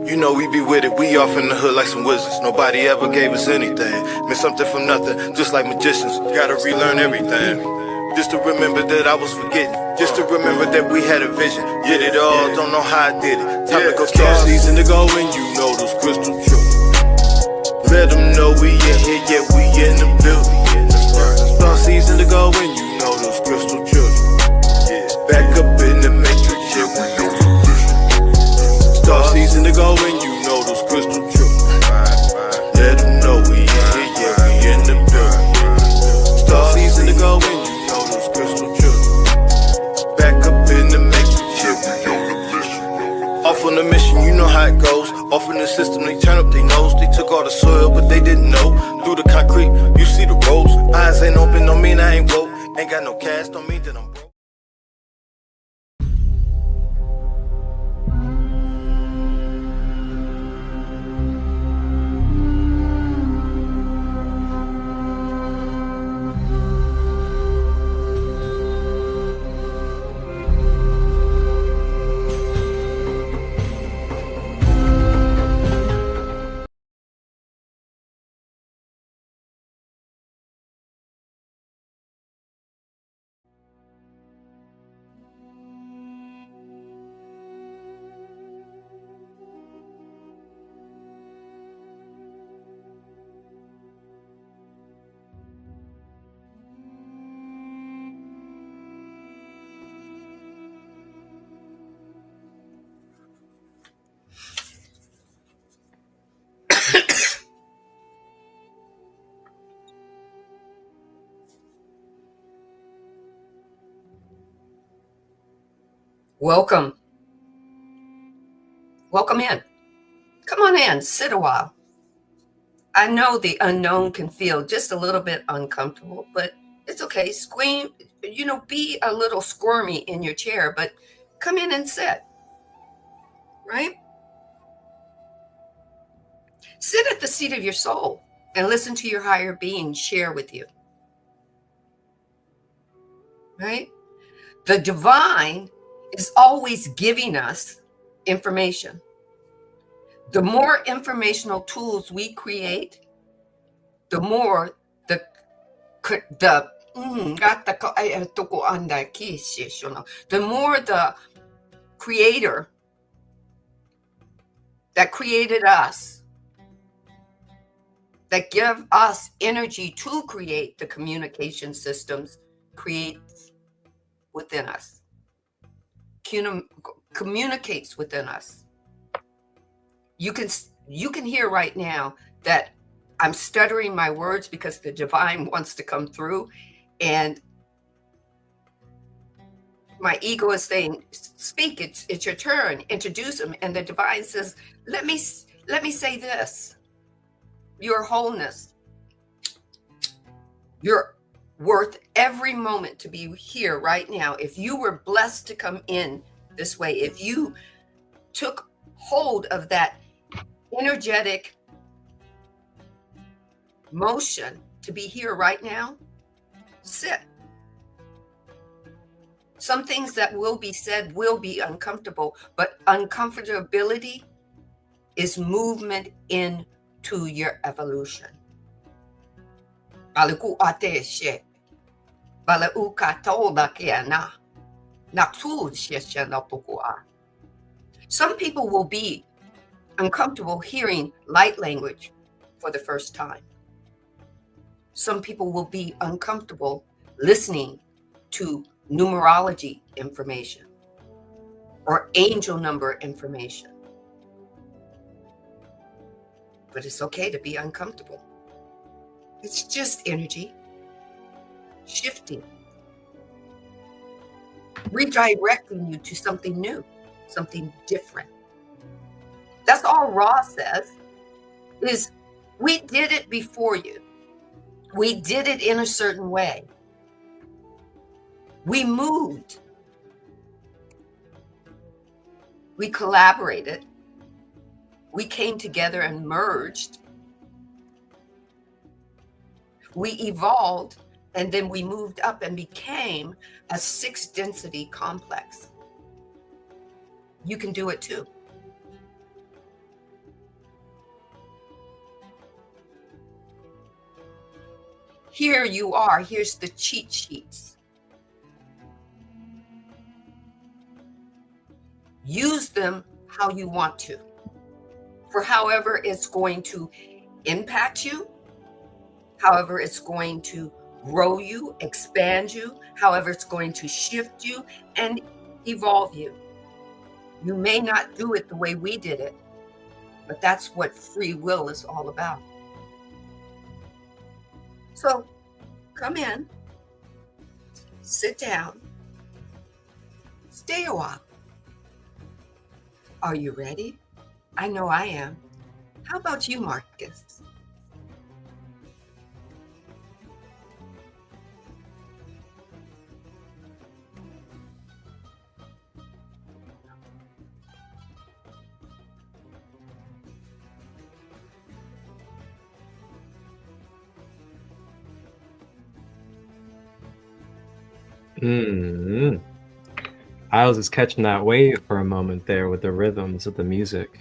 You know we be with it, we off in the hood like some wizards. Nobody ever gave us anything. Meant something from nothing, just like magicians. Gotta relearn everything. Just to remember that I was forgetting. Just to remember that we had a vision. Did it all, don't know how I did it. Time to go star season to go and you know those crystal truths. Let them know we in here, yeah, we in the building. Star season to go and you know those crystal truths. Back up in the matrix, yeah, we know the vision. Star season to go and you know those crystal truths. Let them know we in here, yeah, we in the building. Star season to go and you know those crystal truths. Back up in the matrix, yeah, we know the vision. Off on the mission, you know how it goes. Off in the system, they turn up their nose. They took all the soil, but they didn't know. Through the concrete, you see the roads. Eyes ain't open, don't mean I ain't woke. Ain't got no cash, don't mean that I'm broke. Welcome. Welcome in. Come on in, sit a while. I know the unknown can feel just a little bit uncomfortable, but it's okay. Squeam, be a little squirmy in your chair, but come in and sit, right? Sit at the seat of your soul and listen to your higher being share with you, right? The divine is always giving us information. The more informational tools we create, the more the more the creator that created us, that give us energy to create the communication systems, creates within us, communicates within us. You can hear right now that I'm stuttering my words because the divine wants to come through, and my ego is saying, speak, it's your turn, introduce him. And the divine says, let me say this. Your wholeness, you're worth every moment to be here right now. If you were blessed to come in this way, if you took hold of that energetic motion to be here right now, sit. Some things that will be said will be uncomfortable, but uncomfortability is movement into your evolution. Some people will be uncomfortable hearing light language for the first time. Some people will be uncomfortable listening to numerology information or angel number information. But it's okay to be uncomfortable. It's just energy shifting, redirecting you to something new, something different. That's all Ra says, is we did it before you. We did it in a certain way. We moved. We collaborated. We came together and merged. We evolved, and then we moved up and became a 6-density complex. You can do it too. Here you are. Here's the cheat sheets. Use them how you want to, for however it's going to impact you, however it's going to grow you, expand you, however it's going to shift you and evolve you. You may not do it the way we did it, but that's what free will is all about. So come in, sit down, stay a while. Are you ready? I know I am. How about you, Marcus? I was just catching that wave for a moment there with the rhythms of the music.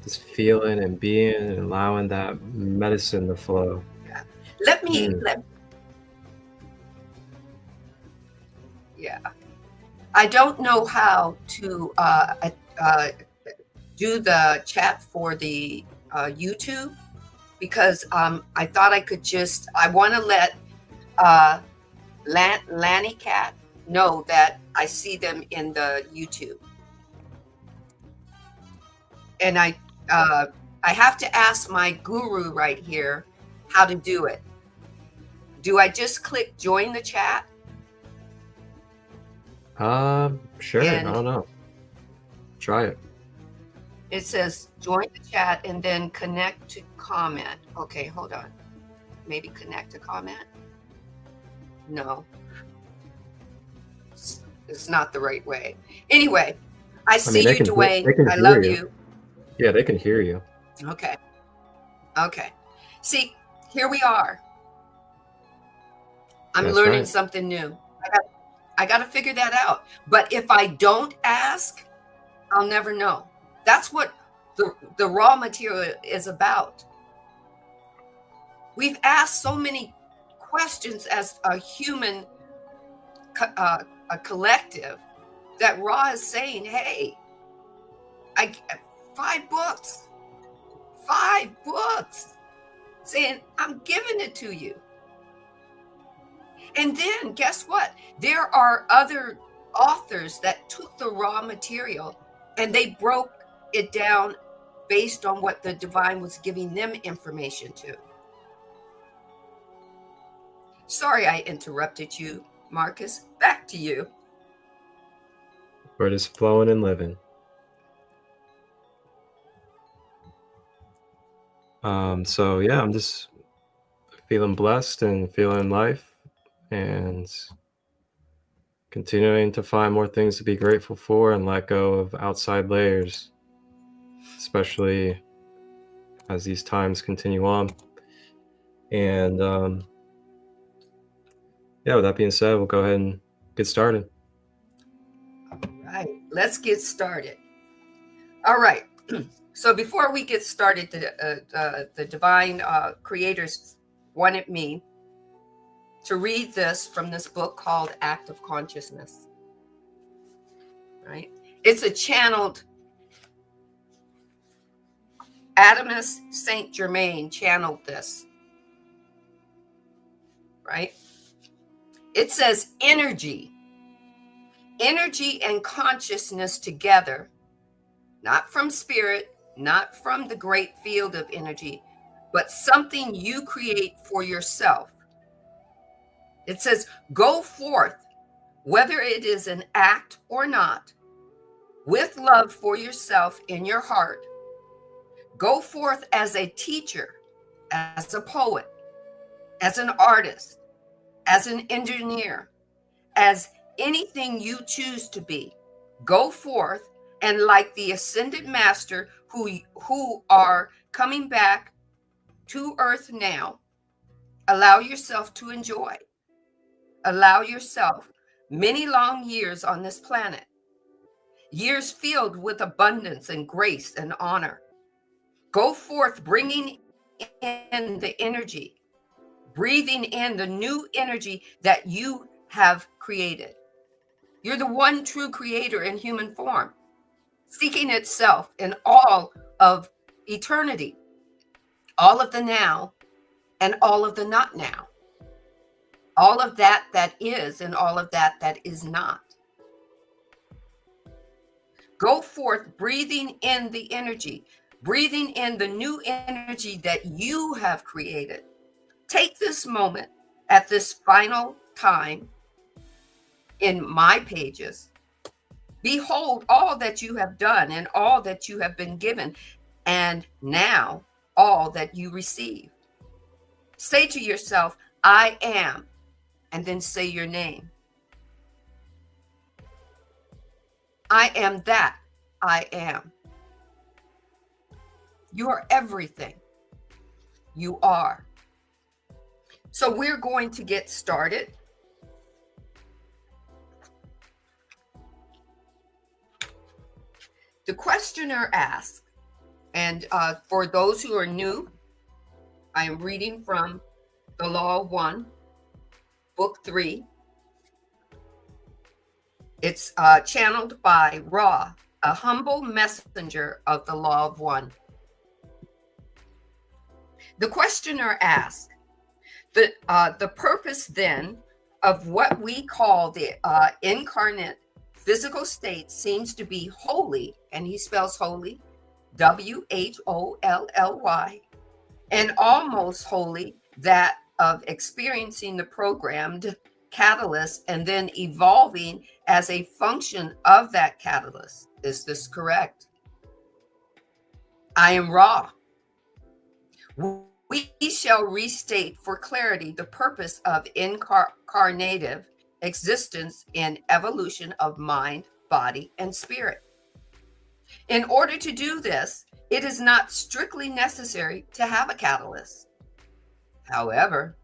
Just feeling and being and allowing that medicine to flow. Let me I don't know how to do the chat for the YouTube, because I thought I could just, I want to let Lanny Cat know that I see them in the YouTube. And I have to ask my guru right here how to do it. Do I just click join the chat? Sure. I don't know. Try it. It says join the chat and then connect to comment. Okay, hold on. Maybe connect to comment? No. It's not the right way. Anyway, I see you, Dwayne. I love you. Yeah, they can hear you. Okay. Okay. See, here we are. I'm learning something new. I got to figure that out. But if I don't ask, I'll never know. That's what the raw material is about. We've asked so many questions as a human a collective that Ra is saying, hey, 5 books, saying, I'm giving it to you. And then guess what? There are other authors that took the raw material and they broke it down based on what the divine was giving them information to. Sorry, I interrupted you, Marcus. Back to you. We're just flowing and living. So yeah, I'm just feeling blessed and feeling life and continuing to find more things to be grateful for and let go of outside layers, especially as these times continue on. And yeah, with that being said, we'll go ahead and get started. All right, let's get started. All right. So before we get started, the divine creators wanted me to read this from this book called Act of Consciousness. Right? It's a channeled, Adamus Saint Germain channeled this. Right? It says energy and consciousness together, not from spirit, not from the great field of energy, but something you create for yourself. It says, go forth, whether it is an act or not, with love for yourself in your heart. Go forth as a teacher, as a poet, as an artist, as an engineer, as anything you choose to be. Go forth, and like the ascended master who are coming back to earth now, allow yourself to enjoy. Allow yourself many long years on this planet, years filled with abundance and grace and honor. Go forth, bringing in the energy, breathing in the new energy that you have created. You're the one true creator in human form, seeking itself in all of eternity, all of the now and all of the not now, all of that that is and all of that that is not. Go forth, breathing in the energy, breathing in the new energy that you have created. Take this moment at this final time in my pages. Behold all that you have done and all that you have been given, and now all that you receive. Say to yourself, I am, and then say your name. I am that I am. You are everything. You are. So we're going to get started. The questioner asks, and for those who are new, I am reading from The Law of One, Book 3. It's channeled by Ra, a humble messenger of the Law of One. The questioner asks, the purpose then of what we call the incarnate physical state seems to be holy, and he spells holy, WHOLLY, and almost holy, that of experiencing the programmed catalyst and then evolving as a function of that catalyst. Is this correct? I am Ra. We shall restate for clarity the purpose of incarnative existence in evolution of mind, body, and spirit. In order to do this, it is not strictly necessary to have a catalyst. However,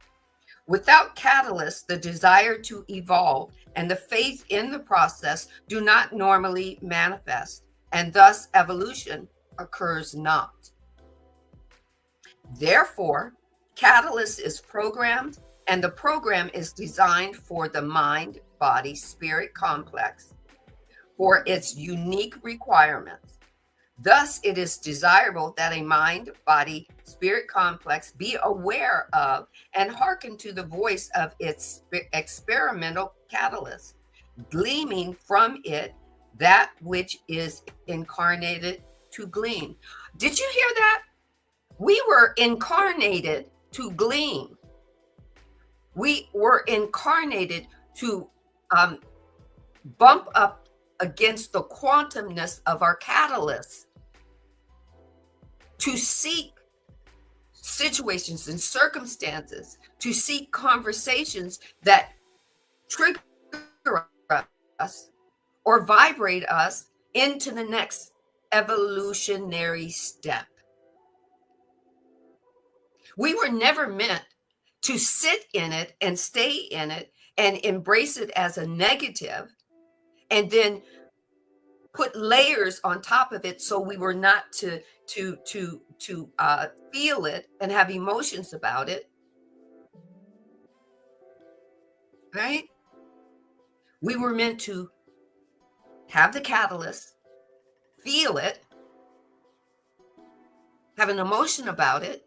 without catalyst, the desire to evolve and the faith in the process do not normally manifest, and thus evolution occurs not. Therefore, catalyst is programmed, and the program is designed for the mind, body, spirit complex for its unique requirements. Thus, it is desirable that a mind, body, spirit complex be aware of and hearken to the voice of its experimental catalyst, gleaming from it that which is incarnated to gleam. Did you hear that? We were incarnated to gleam. We were incarnated to bump up against the quantumness of our catalyst, to seek situations and circumstances, to seek conversations that trigger us or vibrate us into the next evolutionary step. We were never meant to sit in it and stay in it and embrace it as a negative and then put layers on top of it so we were not to feel it and have emotions about it. Right? We were meant to have the catalyst, feel it, have an emotion about it,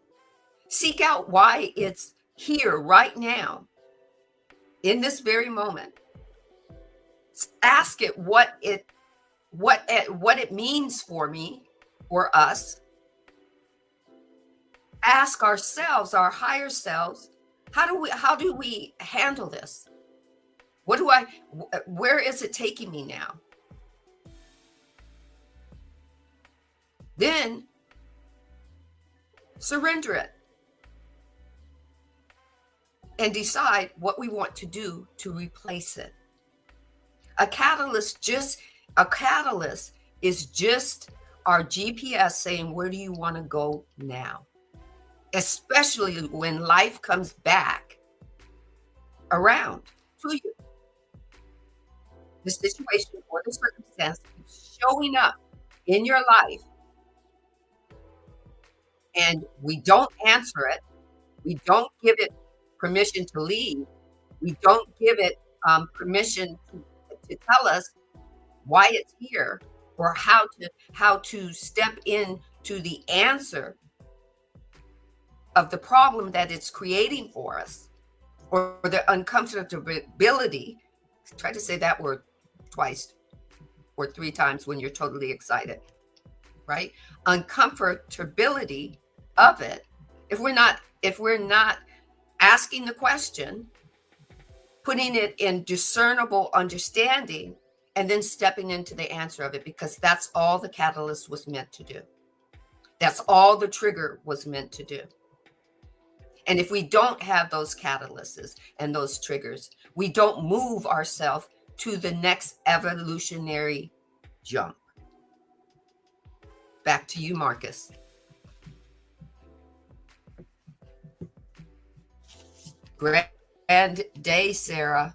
seek out why it's here right now, in this very moment. Ask it what it means for me or us. Ask ourselves, our higher selves, how do we handle this? Where is it taking me now? Then surrender it and decide what we want to do to replace it. A catalyst is just our GPS saying, where do you want to go now? Especially when life comes back around to you. The situation or the circumstance is showing up in your life, and we don't answer it. We don't give it permission to leave. We don't give it permission to tell us why it's here, or how to step into the answer of the problem that it's creating for us, or the uncomfortability. Try to say that word twice or 3 times when you're totally excited, right? Uncomfortability of it. If we're not asking the question, putting it in discernible understanding, and then stepping into the answer of it, because that's all the catalyst was meant to do. That's all the trigger was meant to do. And if we don't have those catalysts and those triggers, we don't move ourselves to the next evolutionary jump. Back to you, Marcus. Grand day, Sarah.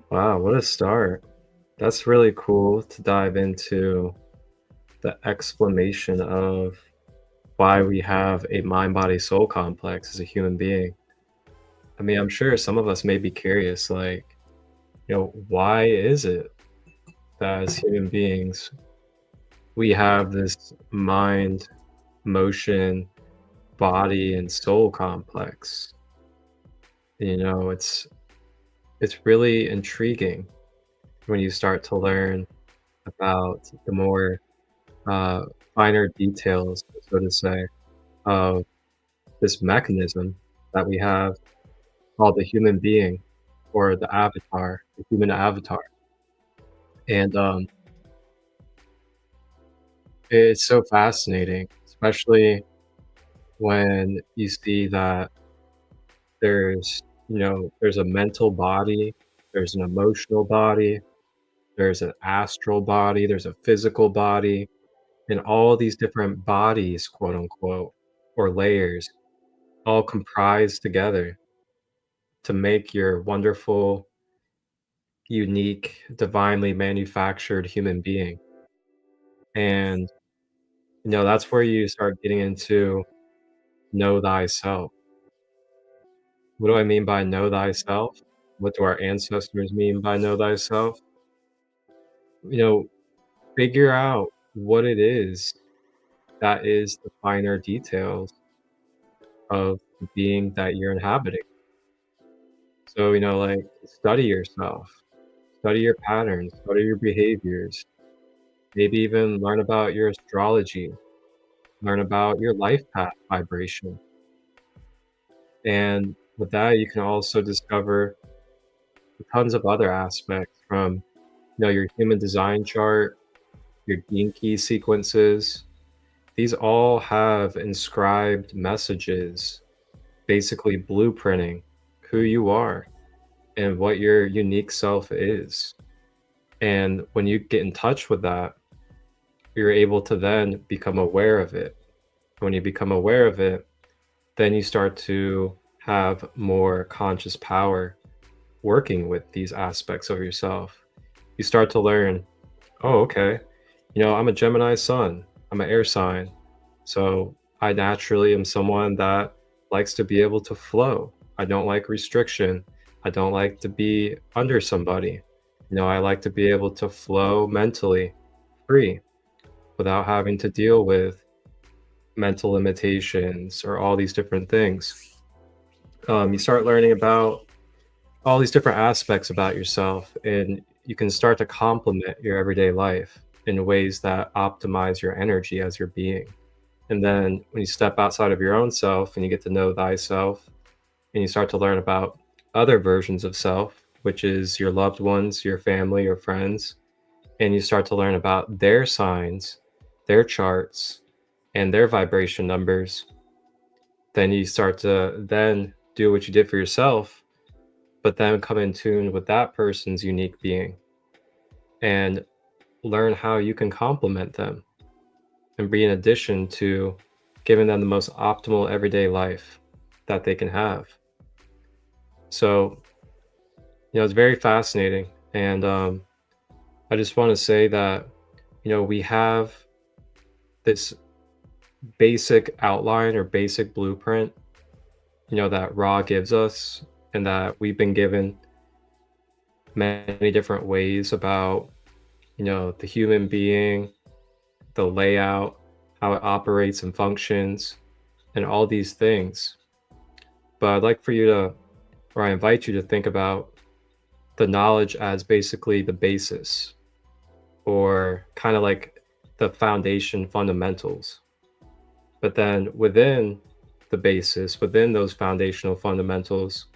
Wow, what a start. That's really cool to dive into the explanation of why we have a mind-body-soul complex as a human being. I mean, I'm sure some of us may be curious, like, why is it that as human beings, we have this mind, motion, body, and soul complex? It's really intriguing when you start to learn about the more finer details, so to say, of this mechanism that we have called the human being, or the avatar, the human avatar. And it's so fascinating, especially when you see that there's a mental body, there's an emotional body, there's an astral body, there's a physical body, and all these different bodies, quote unquote, or layers, all comprise together to make your wonderful, unique, divinely manufactured human being. And that's where you start getting into know thyself. What do I mean by know thyself? What do our ancestors mean by know thyself? You know, figure out what it is that is the finer details of the being that you're inhabiting. So, like, study yourself, study your patterns, study your behaviors, maybe even learn about your astrology, learn about your life path vibration. And with that, you can also discover tons of other aspects from, your human design chart, your gene key sequences. These all have inscribed messages, basically blueprinting who you are and what your unique self is. And when you get in touch with that, you're able to then become aware of it. When you become aware of it, then you start to have more conscious power working with these aspects of yourself. You start to learn, oh, okay, I'm a Gemini sun, I'm an air sign. So I naturally am someone that likes to be able to flow. I don't like restriction. I don't like to be under somebody. I like to be able to flow mentally free without having to deal with mental limitations or all these different things. You start learning about all these different aspects about yourself, and you can start to complement your everyday life in ways that optimize your energy as your being. And then when you step outside of your own self and you get to know thyself, and you start to learn about other versions of self, which is your loved ones, your family, your friends, and you start to learn about their signs, their charts, and their vibration numbers, then you start to then do what you did for yourself, but then come in tune with that person's unique being and learn how you can complement them and be in addition to giving them the most optimal everyday life that they can have. So, it's very fascinating. And I just want to say that, we have this basic outline or basic blueprint, that Ra gives us and that we've been given many different ways about, the human being, the layout, how it operates and functions, and all these things. But I'd like for you to, or I invite you to think about the knowledge as basically the basis, or kind of like the foundation fundamentals. But then within the basis, within those foundational fundamentals,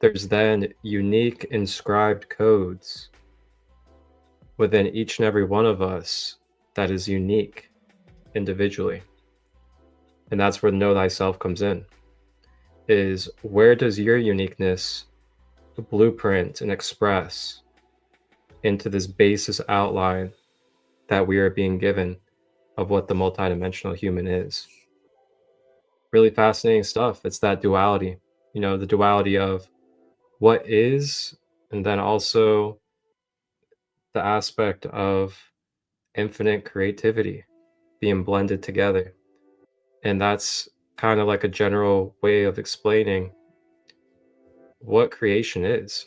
there's then unique inscribed codes within each and every one of us that is unique individually. And that's where Know Thyself comes in, is where does your uniqueness blueprint and express into this basis outline that we are being given of what the multidimensional human is. Really fascinating stuff. It's that duality, the duality of what is, and then also the aspect of infinite creativity being blended together. And that's kind of like a general way of explaining what creation is.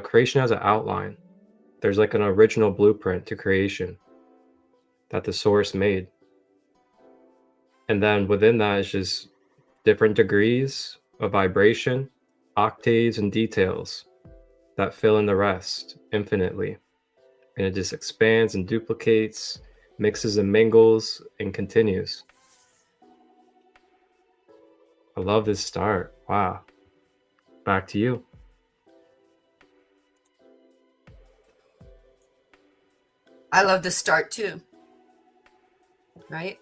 Creation has an outline. There's like an original blueprint to creation that the source made. And then within that is just different degrees of vibration, octaves, and details that fill in the rest infinitely. And it just expands and duplicates, mixes and mingles, and continues. I love this start. Wow. Back to you. I love the start too. Right?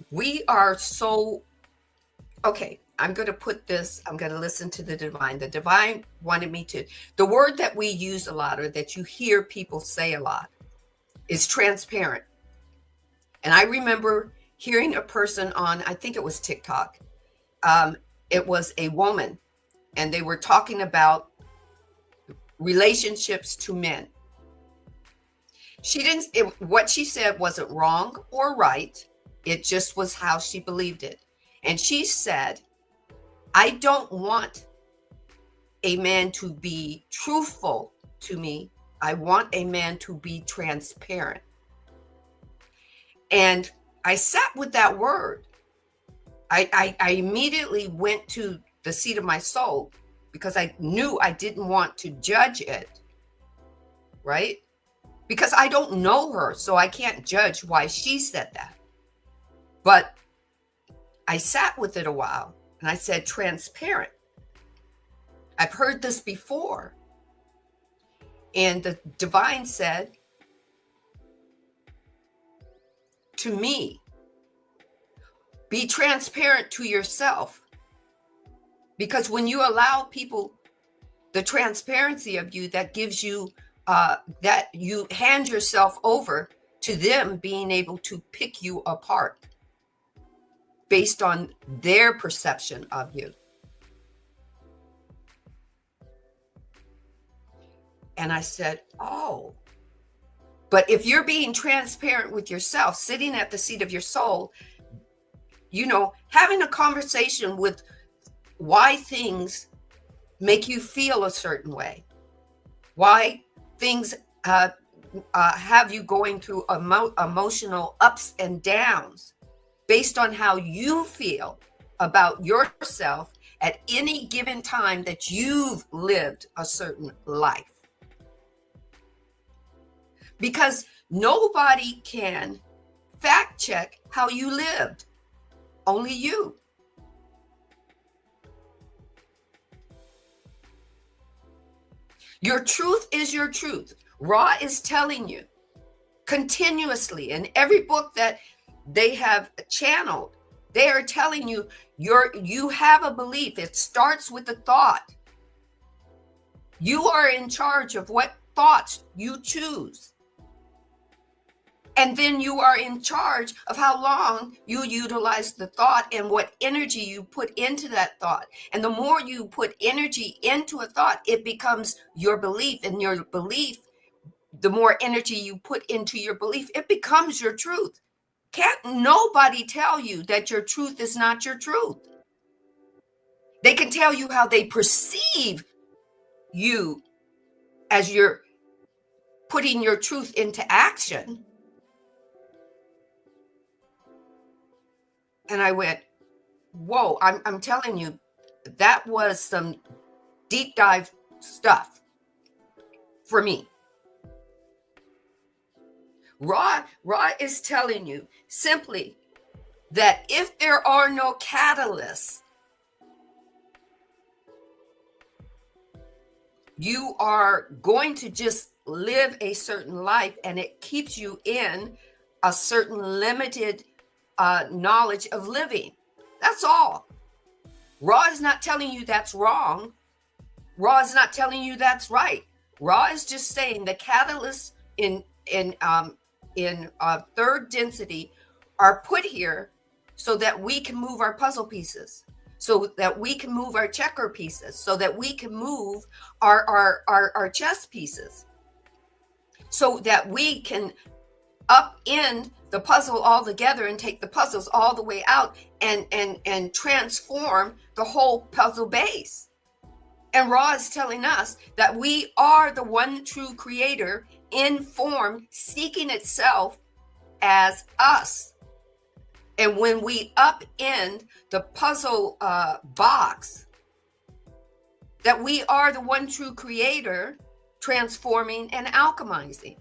We are so, okay, I'm going to put this, I'm going to listen to the divine. The divine wanted me to, the word that we use a lot, or that you hear people say a lot, is transparent. And I remember hearing a person on, I think it was TikTok. It was a woman, and they were talking about relationships to men. What she said wasn't wrong or right. It just was how she believed it. And she said, I don't want a man to be truthful to me. I want a man to be transparent. And I sat with that word. I immediately went to the seat of my soul, because I knew I didn't want to judge it, right? Because I don't know her, so I can't judge why she said that. But I sat with it a while, and I said, transparent. I've heard this before. And the divine said to me, be transparent to yourself. Because when you allow people the transparency of you, that gives you, that you hand yourself over to them being able to pick you apart based on their perception of you. And I said, oh, but if you're being transparent with yourself, sitting at the seat of your soul, having a conversation with why things make you feel a certain way, why things have you going through emotional ups and downs based on how you feel about yourself at any given time that you've lived a certain life. Because nobody can fact check how you lived, only you. Your truth is your truth. Ra is telling you continuously in every book that they have channeled, they are telling you you have a belief. It starts with a thought. You are in charge of what thoughts you choose. And then you are in charge of how long you utilize the thought and what energy you put into that thought. And the more you put energy into a thought, it becomes your belief. And your belief, the more energy you put into your belief, it becomes your truth. Can't nobody tell you that your truth is not your truth. They can tell you how they perceive you as you're putting your truth into action. And I went, whoa, I'm telling you, that was some deep dive stuff for me. Ra is telling you simply that if there are no catalysts, you are going to just live a certain life, and it keeps you in a certain limited knowledge of living. That's all. Ra is not telling you that's wrong. Ra is not telling you that's right. Ra is just saying the catalysts in third density are put here so that we can move our puzzle pieces, so that we can move our checker pieces, so that we can move our chess pieces, so that we can upend the puzzle all together and take the puzzles all the way out and transform the whole puzzle base. And Ra is telling us that we are the one true creator in form, seeking itself as us. And when we upend the puzzle box, that we are the one true creator, transforming and alchemizing.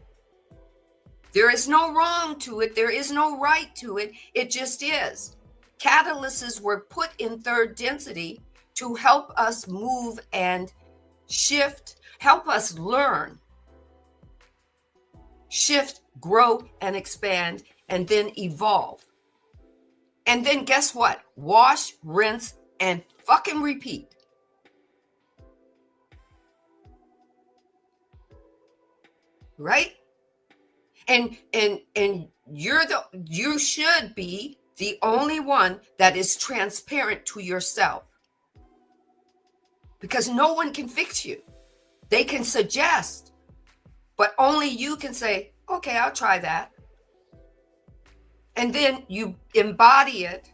There is no wrong to it. There is no right to it. It just is. Catalysts were put in third density to help us move and shift, help us learn, shift, grow, and expand, and then evolve. And then guess what? Wash, rinse, and fucking repeat. Right? And you should be the only one that is transparent to yourself. Because no one can fix you. They can suggest, but only you can say, okay, I'll try that. And then you embody it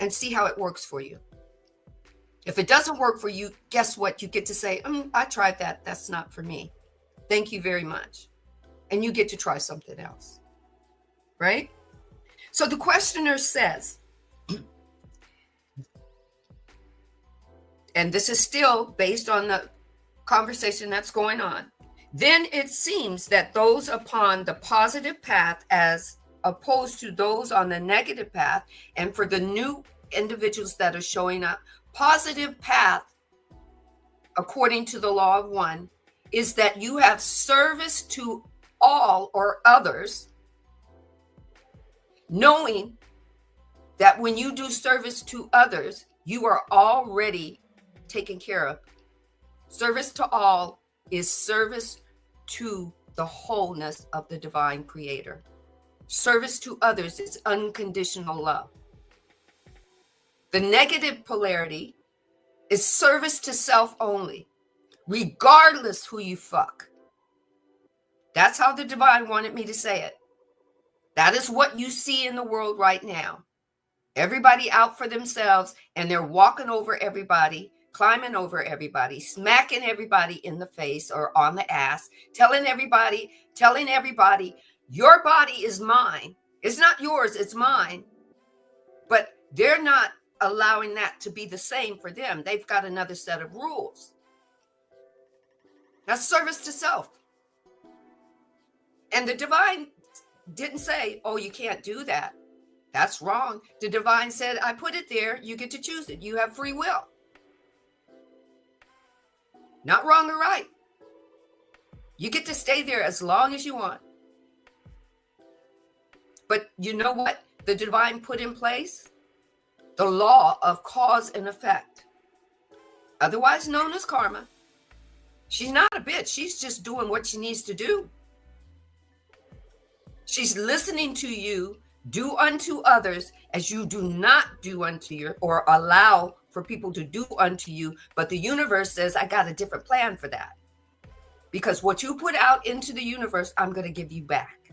and see how it works for you. If it doesn't work for you, guess what? You get to say, I tried that. That's not for me. Thank you very much. And you get to try something else. Right? So the questioner says, and this is still based on the conversation that's going on, then it seems that those upon the positive path as opposed to those on the negative path, and for the new individuals that are showing up, positive path, according to the law of one, is that you have service to all or others, knowing that when you do service to others, you are already taken care of. Service to all is service to the wholeness of the divine creator. Service to others is unconditional love. The negative polarity is service to self only, regardless who you fuck. That's how the divine wanted me to say it. That is what you see in the world right now. Everybody out for themselves, and they're walking over everybody, climbing over everybody, smacking everybody in the face or on the ass, telling everybody, your body is mine. It's not yours, it's mine. But they're not allowing that to be the same for them. They've got another set of rules. That's service to self. And the divine didn't say, oh, you can't do that. That's wrong. The divine said, I put it there. You get to choose it. You have free will. Not wrong or right. You get to stay there as long as you want. But you know what the divine put in place? The law of cause and effect, otherwise known as karma. She's not a bitch. She's just doing what she needs to do. She's listening to you. Do unto others as you do not do unto you, or allow for people to do unto you. But the universe says, I got a different plan for that. Because what you put out into the universe, I'm going to give you back.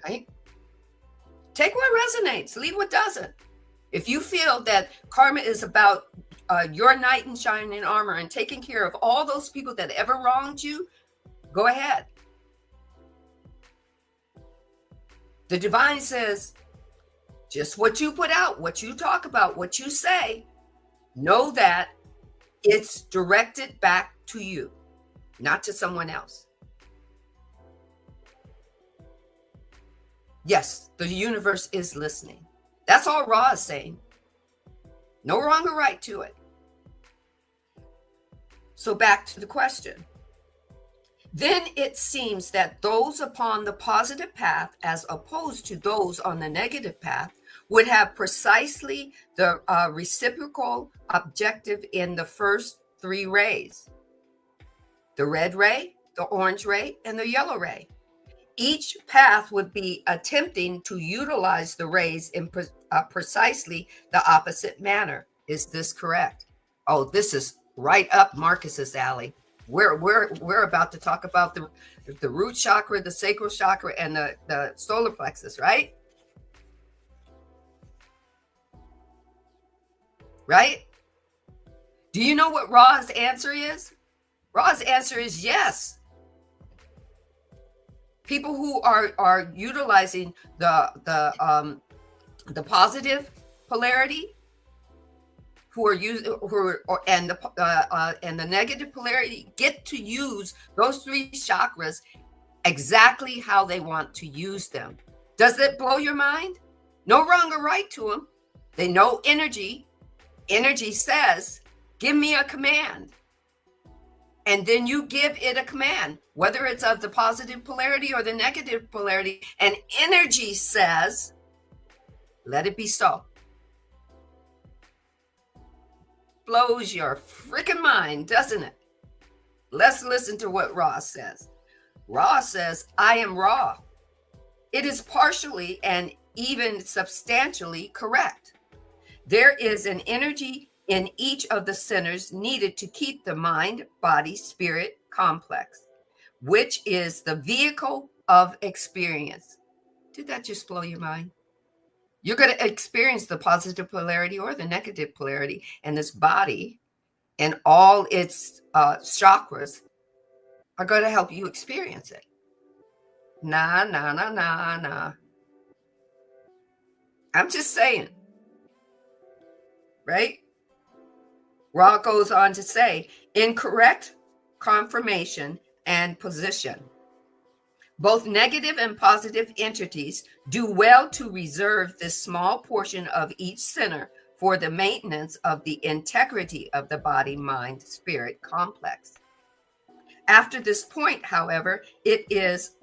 right? Take what resonates, leave what doesn't. If you feel that karma is about your knight in shining armor and taking care of all those people that ever wronged you, go ahead. The divine says, just what you put out, what you talk about, what you say, know that it's directed back to you, not to someone else. Yes, the universe is listening. That's all Ra is saying. No wrong or right to it. So back to the question. Then it seems that those upon the positive path, as opposed to those on the negative path, would have precisely the reciprocal objective in the first three rays: the red ray, the orange ray, and the yellow ray. Each path would be attempting to utilize the rays in precisely the opposite manner. Is this correct? Oh, this is right up Marcus's alley. We're about to talk about the root chakra, the sacral chakra, and the solar plexus, right? Right? Do you know what Ra's answer is? Ra's answer is yes. People who are utilizing the positive polarity, and the negative polarity, get to use those three chakras exactly how they want to use them. Does it blow your mind? No wrong or right to them. They know energy. Energy says, give me a command. And then you give it a command, whether it's of the positive polarity or the negative polarity. And energy says, let it be so. Blows your freaking mind, doesn't it? Let's listen to what Ra says. Ra says, I am Ra. It is partially and even substantially correct. There is an energy in each of the centers needed to keep the mind, body, spirit complex, which is the vehicle of experience. Did that just blow your mind? You're going to experience the positive polarity or the negative polarity, and this body and all its chakras are going to help you experience it. Nah. I'm just saying, right? Ra goes on to say, incorrect confirmation and position. Both negative and positive entities do well to reserve this small portion of each center for the maintenance of the integrity of the body, mind, spirit complex. After this point, however, it is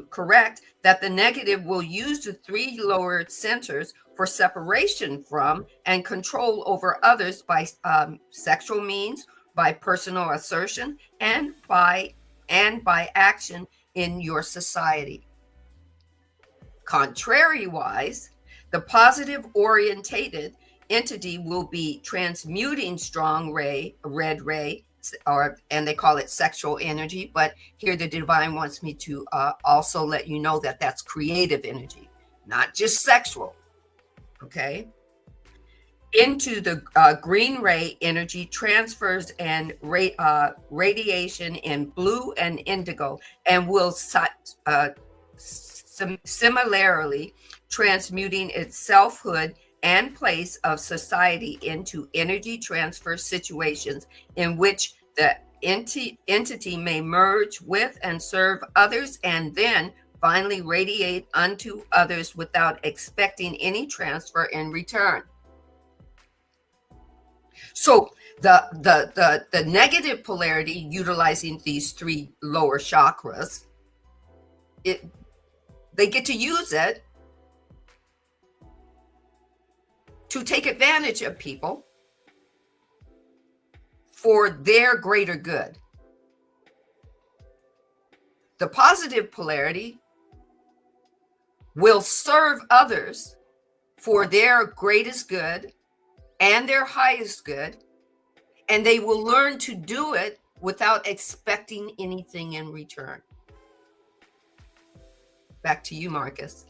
correct that the negative will use the three lower centers for separation from and control over others by sexual means, by personal assertion, and by action in your society. Contrary-wise, the positive orientated entity will be transmuting strong red ray, and they call it sexual energy, but here the divine wants me to also let you know that that's creative energy, not just sexual, okay? Into the green ray energy transfers and radiation in blue and indigo, and will similarly transmuting its selfhood and place of society into energy transfer situations in which the entity may merge with and serve others, and then finally radiate unto others without expecting any transfer in return. So the negative polarity, utilizing these three lower chakras, they get to use it to take advantage of people for their greater good. The positive polarity will serve others for their greatest good and their highest good, and they will learn to do it without expecting anything in return. Back to you, Marcus.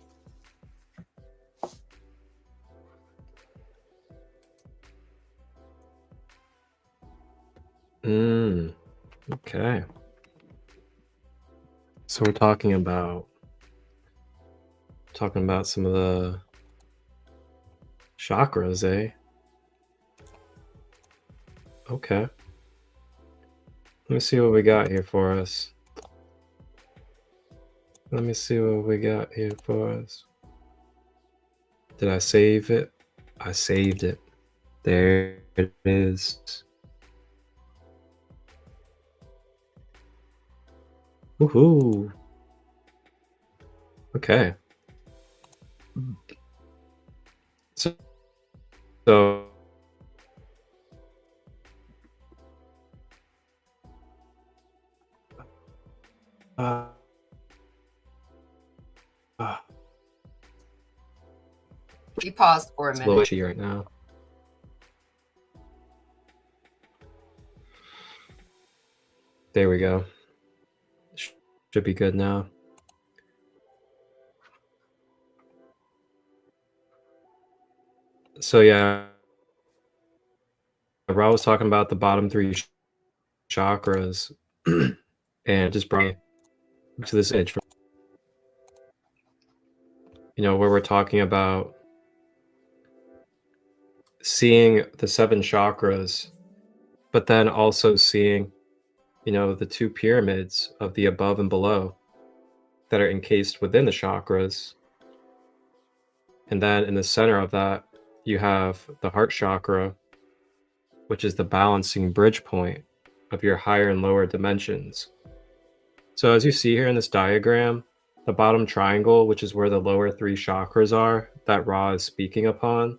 Okay. So we're talking about some of the chakras, eh? Okay. Let me see what we got here for us. Let me see what we got here for us. Did I save it? I saved it. There it is. Woohoo! Okay. So uh, We paused for a it's a little minute. itchy right now. There we go. Should be good now. So yeah, Rob was talking about the bottom three chakras, and just brought me to this edge. Where we're talking about seeing the 7 chakras, but then also seeing, the 2 pyramids of the above and below that are encased within the chakras. And then in the center of that, you have the heart chakra, which is the balancing bridge point of your higher and lower dimensions. So as you see here in this diagram, the bottom triangle, which is where the lower 3 chakras are that Ra is speaking upon,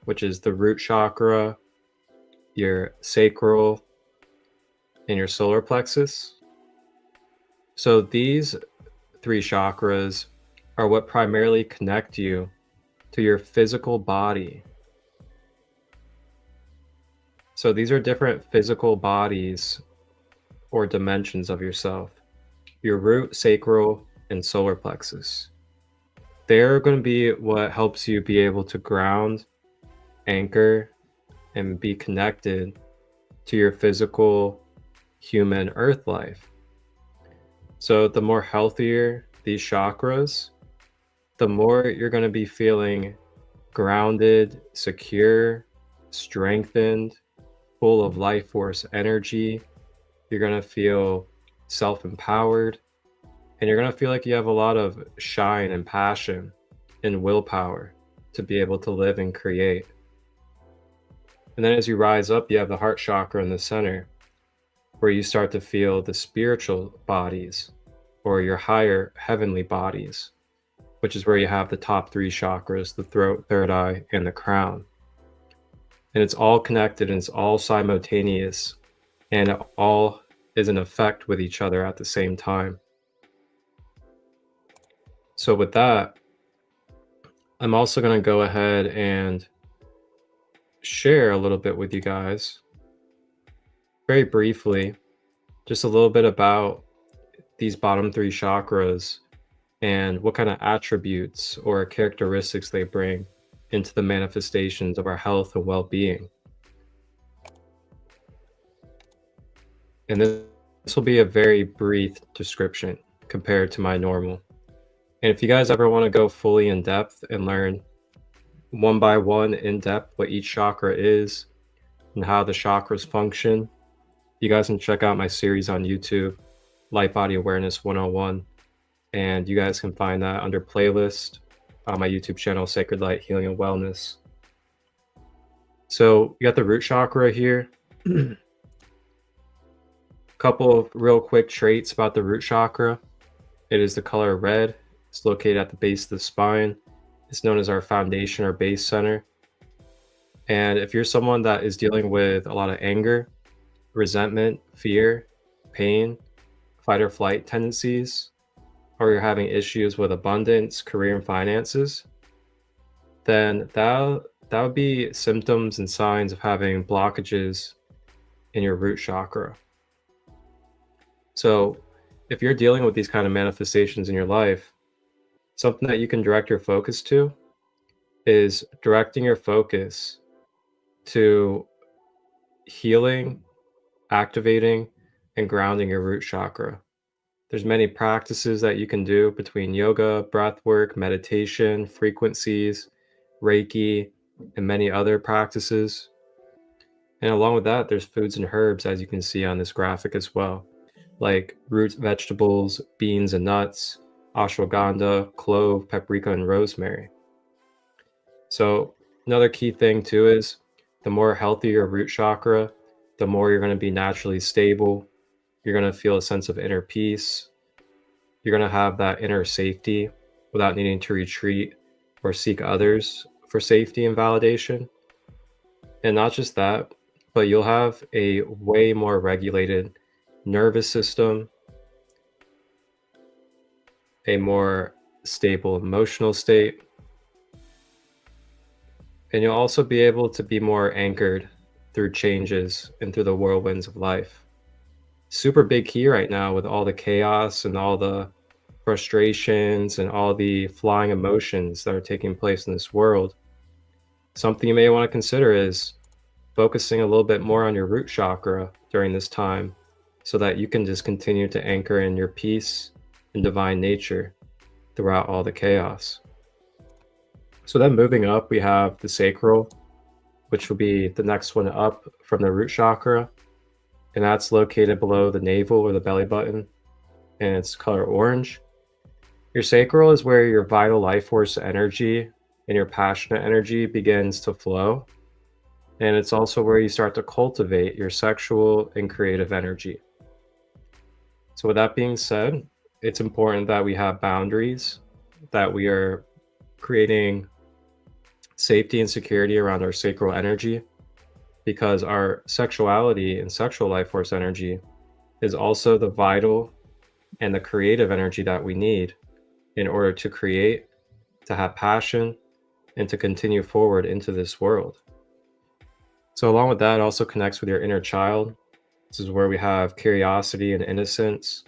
which is the root chakra, your sacral, and your solar plexus. So these 3 chakras are what primarily connect you to your physical body. So these are different physical bodies or dimensions of yourself. Your root, sacral, and solar plexus. They're going to be what helps you be able to ground, anchor, and be connected to your physical human earth life. So the more healthier these chakras, the more you're going to be feeling grounded, secure, strengthened, full of life force energy. You're going to feel self-empowered, and you're going to feel like you have a lot of shine and passion and willpower to be able to live and create. And then as you rise up, you have the heart chakra in the center, where you start to feel the spiritual bodies or your higher heavenly bodies, which is where you have the top 3 chakras, the throat, third eye, and the crown. And it's all connected and it's all simultaneous, and it all is in effect with each other at the same time. So with that, I'm also going to go ahead and share a little bit with you guys, very briefly, just a little bit about these bottom 3 chakras and what kind of attributes or characteristics they bring into the manifestations of our health and well-being. And this will be a very brief description compared to my normal. And if you guys ever want to go fully in depth and learn one by one in depth what each chakra is and how the chakras function, you guys can check out my series on YouTube, Light Body Awareness 101. And you guys can find that under playlist on my YouTube channel, Sacred Light Healing and Wellness. So you got the root chakra here. Couple of real quick traits about the root chakra. It is the color red. It's located at the base of the spine. It's known as our foundation or base center. And if you're someone that is dealing with a lot of anger, resentment, fear, pain, fight or flight tendencies, or you're having issues with abundance, career, and finances, then that would be symptoms and signs of having blockages in your root chakra. So if you're dealing with these kind of manifestations in your life, Something that you can direct your focus to is directing your focus to healing, activating, and grounding your root chakra. There's many practices that you can do between yoga, breath work, meditation, frequencies, Reiki, and many other practices. And along with that, there's foods and herbs, as you can see on this graphic as well, like root vegetables, beans and nuts, ashwagandha, clove, paprika, and rosemary. So another key thing too is the more healthy your root chakra, the more you're going to be naturally stable. You're going to feel a sense of inner peace. You're going to have that inner safety without needing to retreat or seek others for safety and validation. And not just that, but you'll have a way more regulated nervous system, a more stable emotional state, and you'll also be able to be more anchored through changes and through the whirlwinds of life. Super big key right now with all the chaos and all the frustrations and all the flying emotions that are taking place in this world. Something you may want to consider is focusing a little bit more on your root chakra during this time so that you can just continue to anchor in your peace and divine nature throughout all the chaos. So then moving up, we have the sacral, which will be the next one up from the root chakra. And that's located below the navel or the belly button, and it's color orange. Your sacral is where your vital life force energy and your passionate energy begins to flow. And it's also where you start to cultivate your sexual and creative energy. So with that being said, it's important that we have boundaries, that we are creating safety and security around our sacral energy, because our sexuality and sexual life force energy is also the vital and the creative energy that we need in order to create, to have passion, and to continue forward into this world. So along with that, it also connects with your inner child. This is where we have curiosity and innocence.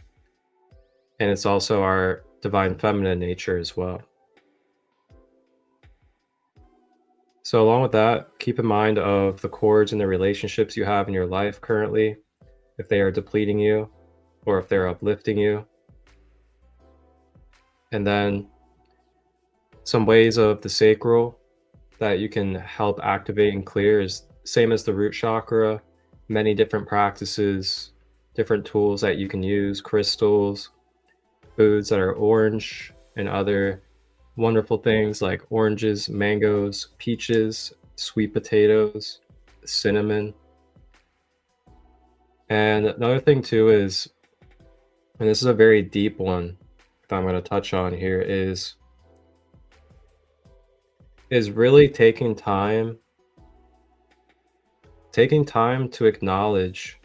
And it's also our divine feminine nature as well. So along with that, keep in mind of the cords and the relationships you have in your life currently, if they are depleting you or if they're uplifting you. And then some ways of the sacral that you can help activate and clear is same as the root chakra, many different practices, different tools that you can use, crystals, foods that are orange, and other wonderful things like oranges, mangoes, peaches, sweet potatoes, cinnamon. And another thing too is, and this is a very deep one that I'm going to touch on here, is really taking time to acknowledge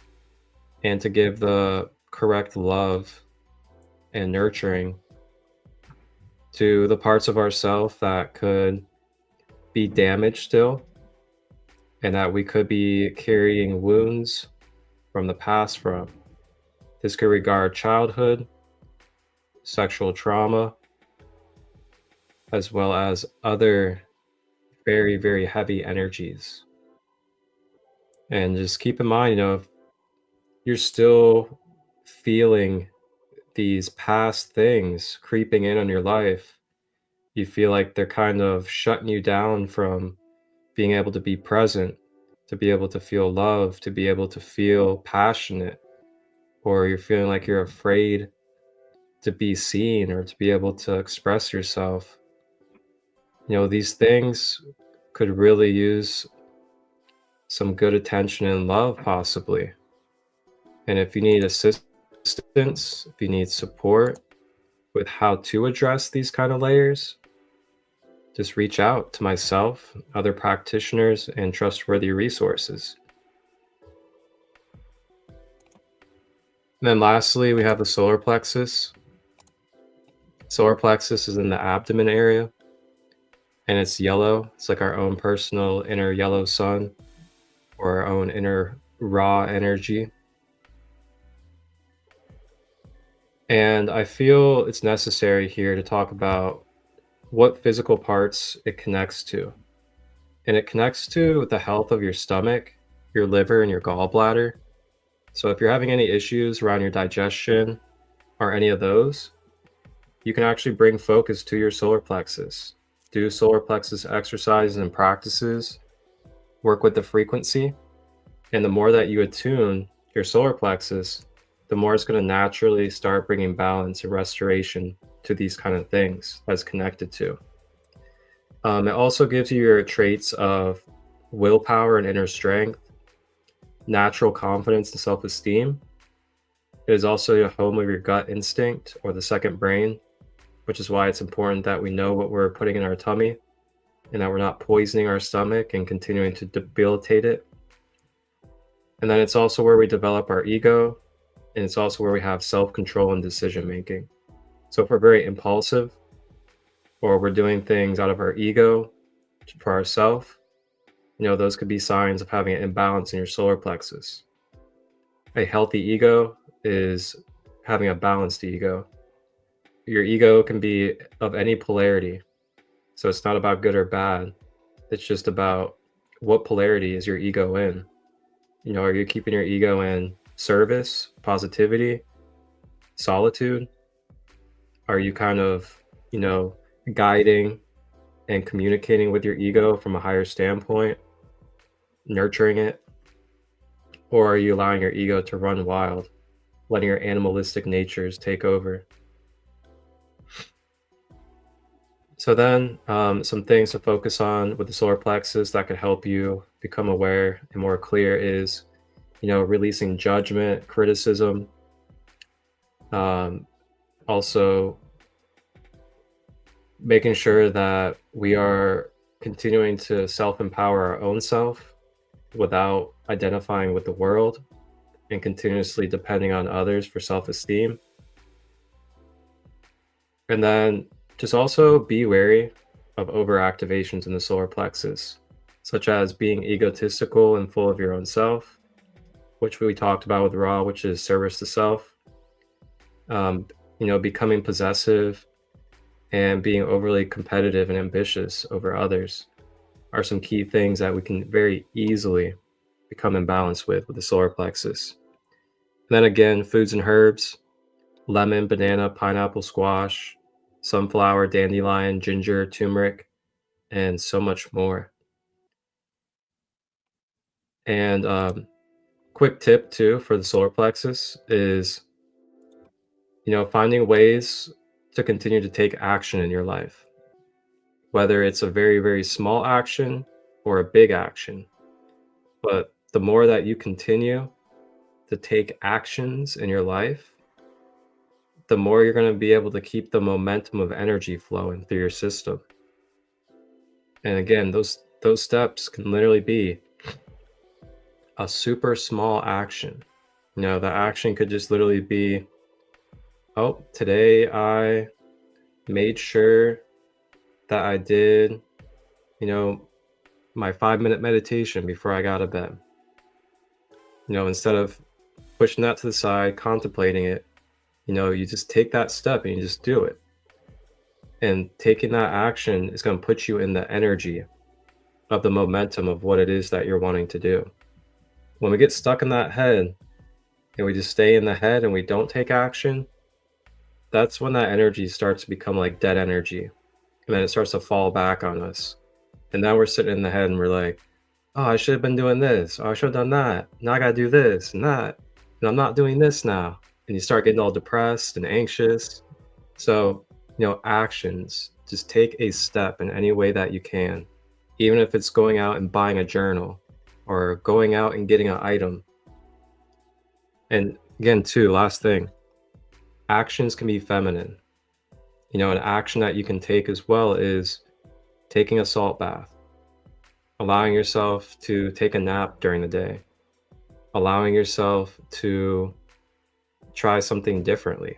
and to give the correct love and nurturing to the parts of ourselves that could be damaged still, and that we could be carrying wounds from the past from. This could regard childhood, sexual trauma, as well as other very, very heavy energies. And just keep in mind, if you're still feeling these past things creeping in on your life, you feel like they're kind of shutting you down from being able to be present, to be able to feel love, to be able to feel passionate, or you're feeling like you're afraid to be seen or to be able to express yourself. These things could really use some good attention and love possibly. And if you need assistance, if you need support with how to address these kind of layers, just reach out to myself, other practitioners, and trustworthy resources. And then lastly, we have the solar plexus. Solar plexus is in the abdomen area, and it's yellow. It's like our own personal inner yellow sun, or our own inner raw energy. And I feel it's necessary here to talk about what physical parts it connects to. And it connects to the health of your stomach, your liver, and your gallbladder. So if you're having any issues around your digestion or any of those, you can actually bring focus to your solar plexus. Do solar plexus exercises and practices, work with the frequency, and the more that you attune your solar plexus, the more it's going to naturally start bringing balance and restoration to these kind of things that's connected to. It also gives you your traits of willpower and inner strength, natural confidence and self-esteem. It is also a home of your gut instinct or the second brain, which is why it's important that we know what we're putting in our tummy and that we're not poisoning our stomach and continuing to debilitate it. And then it's also where we develop our ego, and it's also where we have self-control and decision making. So if we're very impulsive, or we're doing things out of our ego for ourselves, those could be signs of having an imbalance in your solar plexus. A healthy ego is having a balanced ego. Your ego can be of any polarity. So it's not about good or bad. It's just about what polarity is your ego in. Are you keeping your ego in service, positivity, solitude? Are you kind of, guiding and communicating with your ego from a higher standpoint, nurturing it? Or are you allowing your ego to run wild, letting your animalistic natures take over? So then some things to focus on with the solar plexus that could help you become aware and more clear is, releasing judgment, criticism, also making sure that we are continuing to self-empower our own self without identifying with the world and continuously depending on others for self-esteem. And then just also be wary of overactivations in the solar plexus, such as being egotistical and full of your own self, which we talked about with Ra, which is service to self, becoming possessive and being overly competitive and ambitious over others are some key things that we can very easily become imbalanced with the solar plexus. And then again, foods and herbs, lemon, banana, pineapple, squash, sunflower, dandelion, ginger, turmeric, and so much more. And quick tip too for the solar plexus is, finding ways to continue to take action in your life, whether it's a very, very small action or a big action. But the more that you continue to take actions in your life, the more you're going to be able to keep the momentum of energy flowing through your system. And again, those steps can literally be a super small action. The action could just literally be, oh, today I made sure that I did, my 5-minute meditation before I got to bed. Instead of pushing that to the side, contemplating it, you just take that step and you just do it. And taking that action is going to put you in the energy of the momentum of what it is that you're wanting to do. When we get stuck in that head and we just stay in the head and we don't take action, that's when that energy starts to become like dead energy. And then it starts to fall back on us. And now we're sitting in the head and we're like, oh, I should have been doing this. Oh, I should have done that. Now I got to do this and that. And I'm not doing this now. And you start getting all depressed and anxious. So, actions, just take a step in any way that you can, even if it's going out and buying a journal or going out and getting an item. And again, too, last thing, actions can be feminine. An action that you can take as well is taking a salt bath, allowing yourself to take a nap during the day, allowing yourself to try something differently.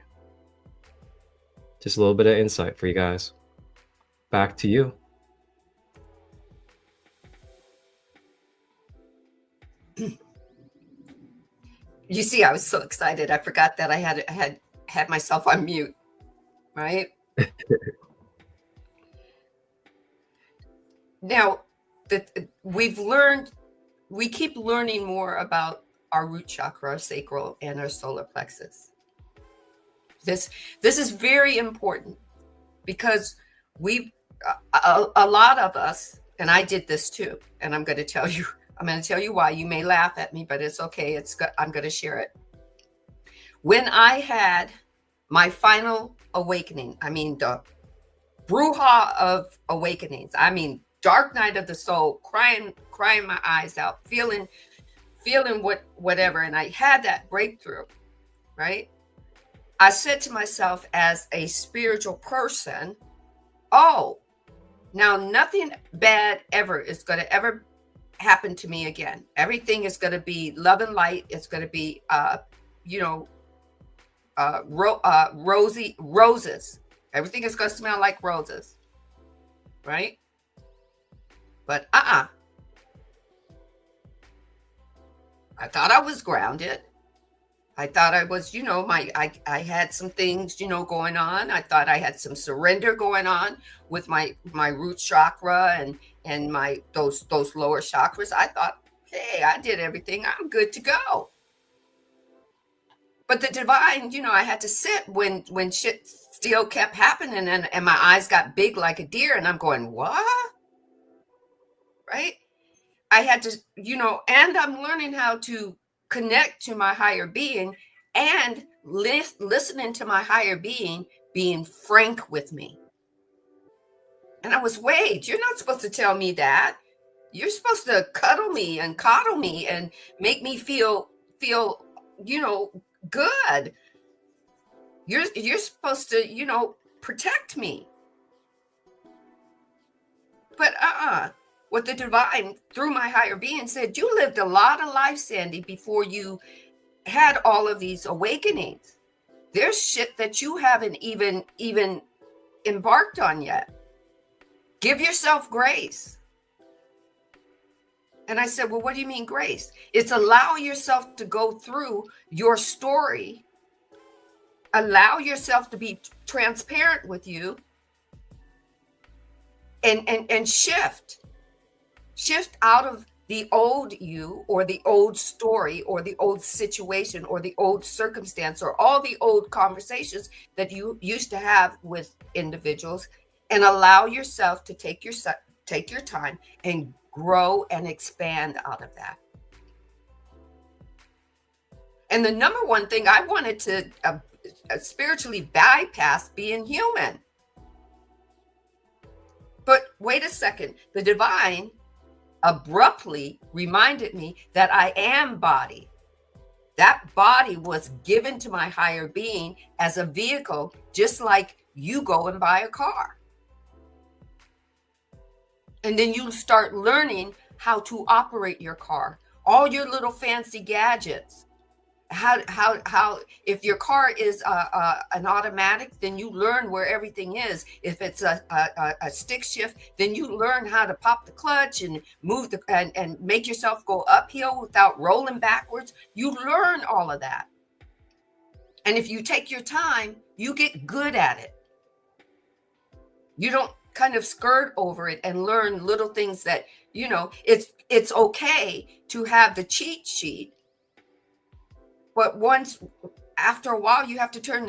Just a little bit of insight for you guys. Back to you. You see, I was so excited. I forgot that I had myself on mute, right? Now, we keep learning more about our root chakra, our sacral, and our solar plexus. This is very important because a lot of us, and I did this too, and I'm going to tell you why. You may laugh at me, but it's okay. I'm going to share it. When I had my final awakening, I mean the brouhaha of awakenings, I mean dark night of the soul, crying my eyes out, feeling whatever, and I had that breakthrough, right? I said to myself as a spiritual person, oh, now nothing bad ever is going to ever happen to me again. Everything is going to be love and light. It's going to be, roses. Everything is going to smell like roses, right? But I thought I was grounded. I thought I was, I had some things, going on. I thought I had some surrender going on with my root chakra and my those lower chakras. I thought, hey, I did everything. I'm good to go. But the divine, I had to sit when shit still kept happening and my eyes got big like a deer and I'm going, what? Right? I had to, and I'm learning how to connect to my higher being and listening to my higher being frank with me. And I was, wait, you're not supposed to tell me that. You're supposed to cuddle me and coddle me and make me feel, good. You're supposed to, protect me. But what the divine through my higher being said, you lived a lot of life, Sandee, before you had all of these awakenings. There's shit that you haven't even embarked on yet. Give yourself grace. And I said, well, what do you mean grace? It's allow yourself to go through your story. Allow yourself to be transparent with you and shift out of the old you or the old story or the old situation or the old circumstance or all the old conversations that you used to have with individuals, and allow yourself to take your time and grow and expand out of that. And the number one thing I wanted to spiritually bypass being human. But wait a second, the divine abruptly reminded me that I am body. That body was given to my higher being as a vehicle, just like you go and buy a car. And then you start learning how to operate your car, all your little fancy gadgets. How if your car is an automatic, then you learn where everything is. If it's a stick shift, then you learn how to pop the clutch and move and make yourself go uphill without rolling backwards. You learn all of that. And if you take your time, you get good at it. You don't kind of skirt over it and learn little things that, it's okay to have the cheat sheet. But after a while, you have to turn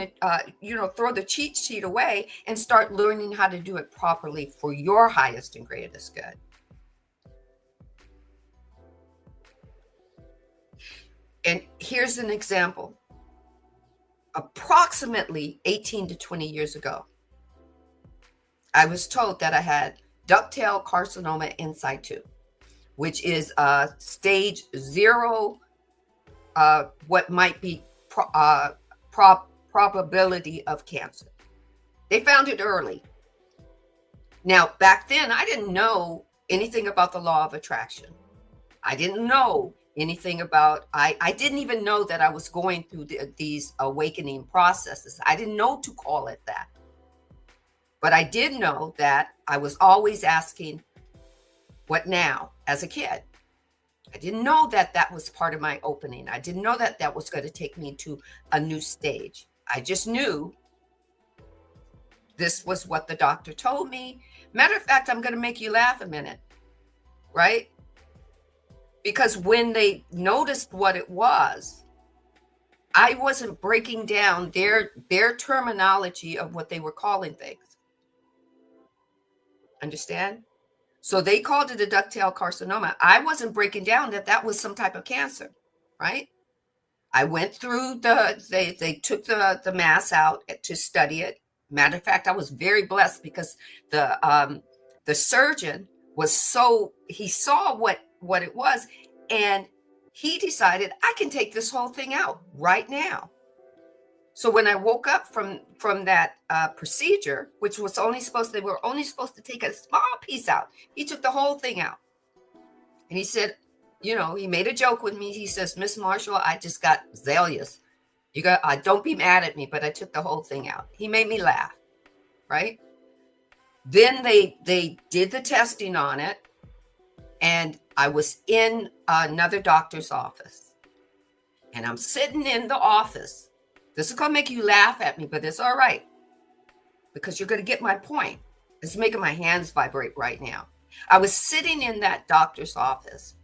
throw the cheat sheet away and start learning how to do it properly for your highest and greatest good. And here's an example. Approximately 18 to 20 years ago, I was told that I had ductal carcinoma in situ, which is stage 0. What might be probability of cancer. They found it early. Now, back then, I didn't know anything about the law of attraction. I didn't know anything about, I didn't even know that I was going through these awakening processes. I didn't know to call it that. But I did know that I was always asking, what now, as a kid? I didn't know that was part of my opening. I didn't know that was going to take me to a new stage. I just knew this was what the doctor told me. Matter of fact, I'm going to make you laugh a minute. right? Because when they noticed what it was, I wasn't breaking down their terminology of what they were calling things. Understand? So they called it a ductal carcinoma. I wasn't breaking down that was some type of cancer, right? I went through they took the mass out to study it. Matter of fact, I was very blessed because the surgeon he saw what it was, and he decided I can take this whole thing out right now. So when I woke up from that procedure, which was they were only supposed to take a small piece out, he took the whole thing out, and he said, he made a joke with me. He says, "Miss Marshall, I just got zealous. Don't be mad at me, but I took the whole thing out." He made me laugh, right? Then they did the testing on it, and I was in another doctor's office, and I'm sitting in the office. This is going to make you laugh at me, but it's all right, because you're going to get my point. It's making my hands vibrate right now. I was sitting in that doctor's office.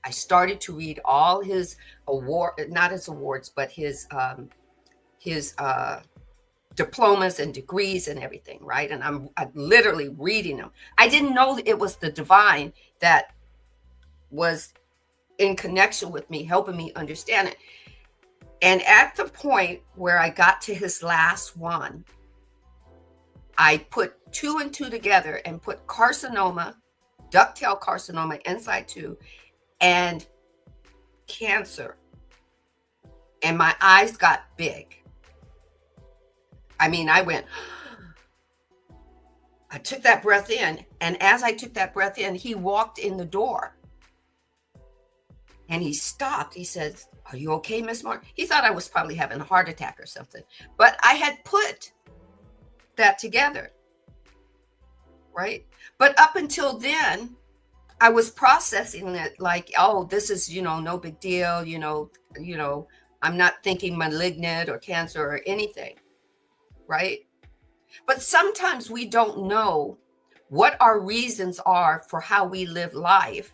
I started to read all his not his awards, but his diplomas and degrees and everything, right? And I'm literally reading them. I didn't know it was the divine that was in connection with me, helping me understand it. And at the point where I got to his last one, I put 2 and 2 together and put carcinoma, ductal carcinoma inside 2, and cancer. And my eyes got big. I mean, I took that breath in, and as I took that breath in, he walked in the door. And he stopped. He said, "Are you okay, Miss Mark?" He thought I was probably having a heart attack or something. But I had put that together, right? But up until then, I was processing it like, oh, this is, no big deal. I'm not thinking malignant or cancer or anything, right? But sometimes we don't know what our reasons are for how we live life.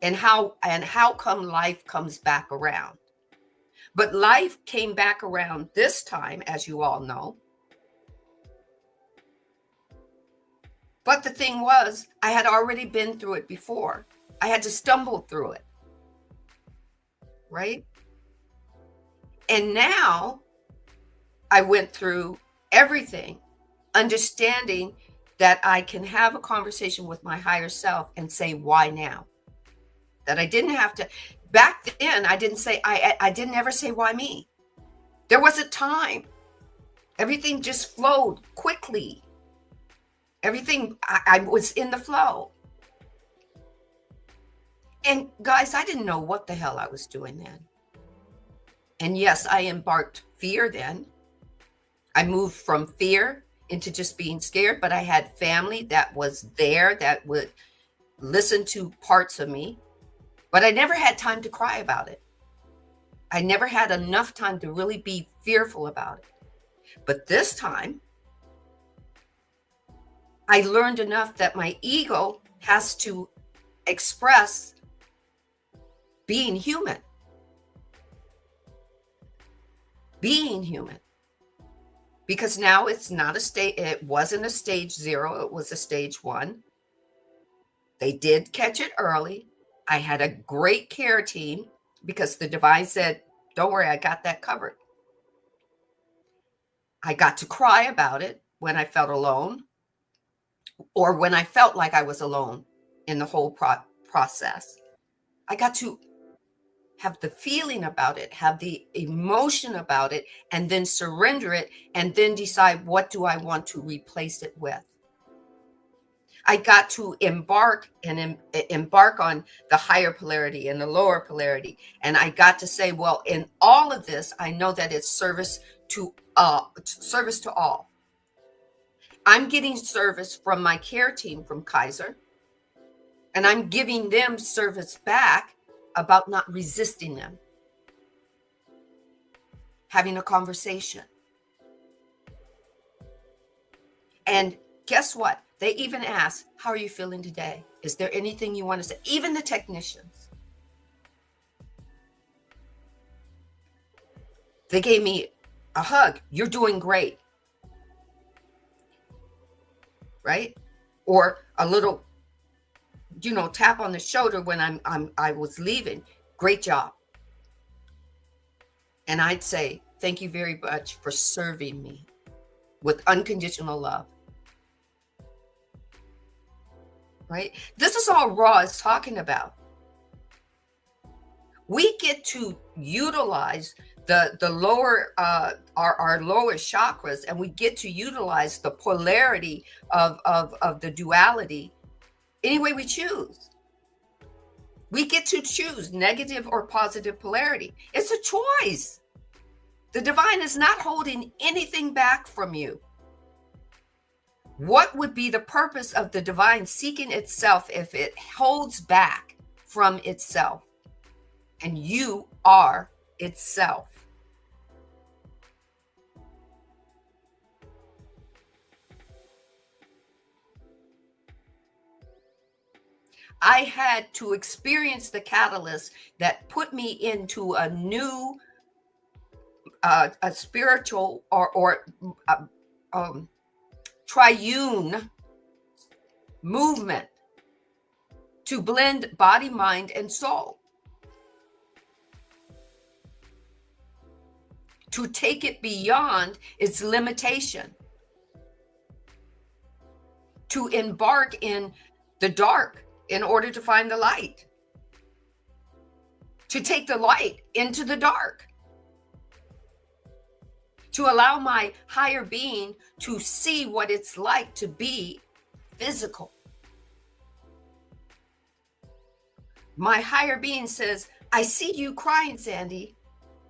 And how come life comes back around. But life came back around this time, as you all know. But the thing was, I had already been through it before. I had to stumble through it, right? And now I went through everything, understanding that I can have a conversation with my higher self and say, why now? That I didn't have to. Back then, I didn't say, I didn't ever say, why me? There was a time. Everything just flowed quickly. Everything, I was in the flow. And guys, I didn't know what the hell I was doing then. And yes, I embarked fear then. I moved from fear into just being scared, but I had family that was there that would listen to parts of me. But I never had time to cry about it. I never had enough time to really be fearful about it. But this time, I learned enough that my ego has to express being human. Being human. Because now it's not it wasn't a stage 0, it was a stage 1. They did catch it early. I had a great care team because the divine said, don't worry, I got that covered. I got to cry about it when I felt alone, or when I felt like I was alone in the whole process. I got to have the feeling about it, have the emotion about it, and then surrender it, and then decide, what do I want to replace it with? I got to embark on the higher polarity and the lower polarity. And I got to say, well, in all of this, I know that it's service to all. I'm getting service from my care team from Kaiser, and I'm giving them service back about not resisting them. Having a conversation. And guess what? They even ask, how are you feeling today? Is there anything you want to say? Even the technicians. They gave me a hug. You're doing great. Right? Or a little, tap on the shoulder when I was leaving. Great job. And I'd say, thank you very much for serving me with unconditional love. Right? This is all Ra is talking about. We get to utilize the lower our lower chakras, and we get to utilize the polarity of the duality any way we choose. We get to choose negative or positive polarity. It's a choice. The divine is not holding anything back from you. What would be the purpose of the divine seeking itself if it holds back from itself? And you are itself. I had to experience the catalyst that put me into a new, a spiritual or triune movement to blend body, mind, and soul. To take it beyond its limitation. To embark in the dark in order to find the light. To take the light into the dark. To allow my higher being to see what it's like to be physical. My higher being says, I see you crying, Sandee.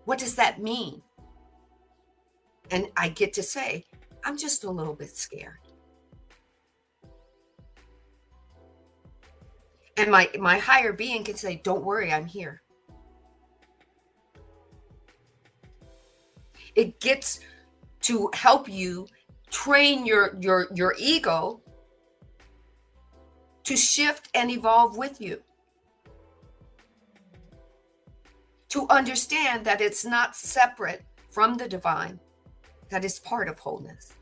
What does that mean? And I get to say, I'm just a little bit scared. And my higher being can say, don't worry, I'm here. It gets to help you train your ego to shift and evolve with you. To understand that it's not separate from the divine, that is part of wholeness.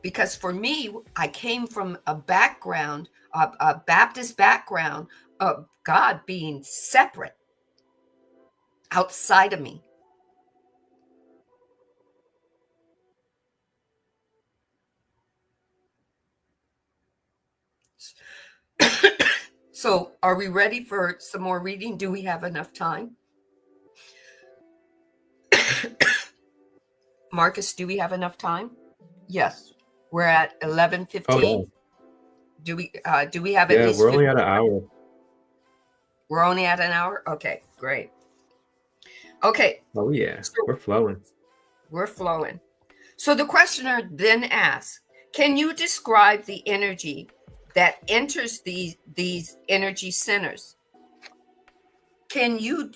Because for me, I came from a background, a Baptist background of God being separate, outside of me. So are we ready for some more reading? Do we have enough time? Marcus, do we have enough time? Yes. We're at 11:15. Oh, yeah. Do we have at least we're only 15? at an hour. We're only at an hour? Okay, great. Okay. Oh, yeah. So We're flowing. we're flowing. So the questioner then asks, can you describe the energy that enters these energy centers? Can you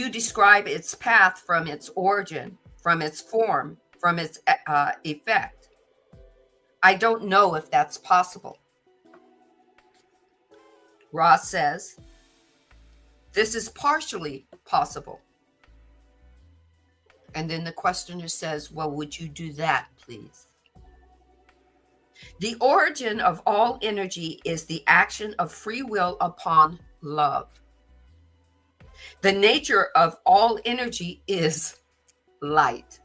describe its path from its origin, from its form, from its effect? I don't know if that's possible. Ross says, this is partially possible. And then the questioner says, well, would you do that, please? The origin of all energy is the action of free will upon love. The nature of all energy is light.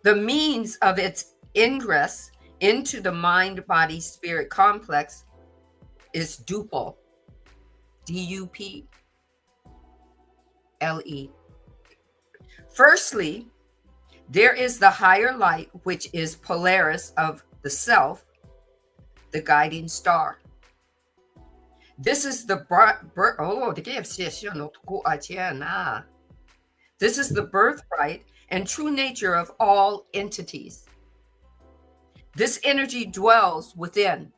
The means of its ingress into the mind-body-spirit complex is duple, D-U-P-L-E. Firstly, there is the higher light, which is Polaris of the self, the guiding star. This is the This is the birthright and true nature of all entities. This energy dwells within.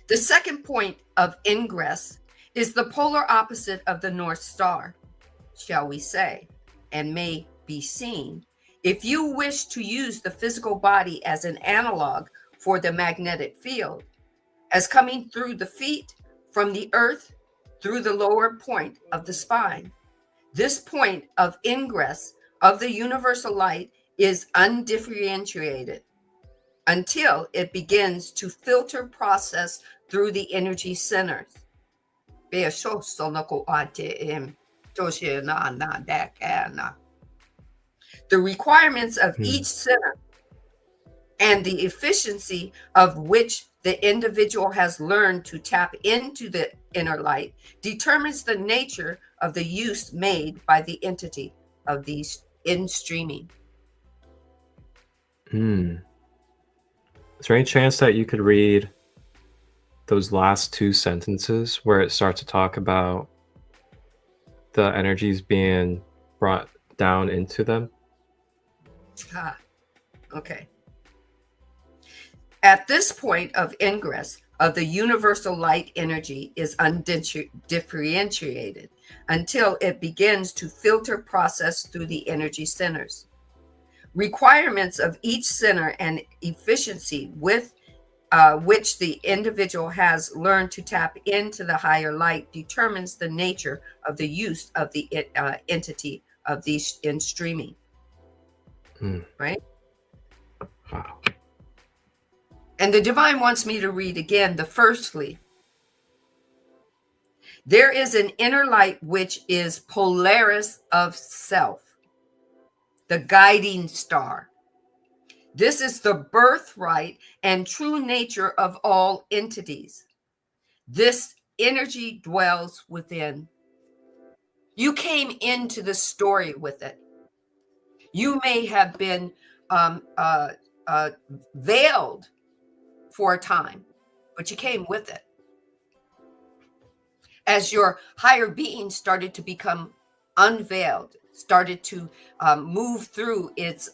The second point of ingress is the polar opposite of the North Star, shall we say, and may be seen If you wish to use the physical body as an analog for the magnetic field, as coming through the feet from the earth through the lower point of the spine, this point of ingress of the universal light is undifferentiated until it begins to filter process through the energy centers. The requirements of each center and the efficiency of which the individual has learned to tap into the inner light determines the nature of the use made by the entity of these in streaming. Is there any chance that you could read those last two sentences where it starts to talk about the energies being brought down into them? Okay. At this point of ingress of the universal light energy is undifferentiated until it begins to filter process through the energy centers. Requirements of each center and efficiency with which the individual has learned to tap into the higher light determines the nature of the use of the entity of these in streaming. Right? Wow. And the divine wants me to read again the firstly. There is an inner light which is Polaris of self, the guiding star. This is the birthright and true nature of all entities. This energy dwells within. You came into the story with it. You may have been veiled for a time, but you came with it. As your higher being started to become unveiled, started to move through its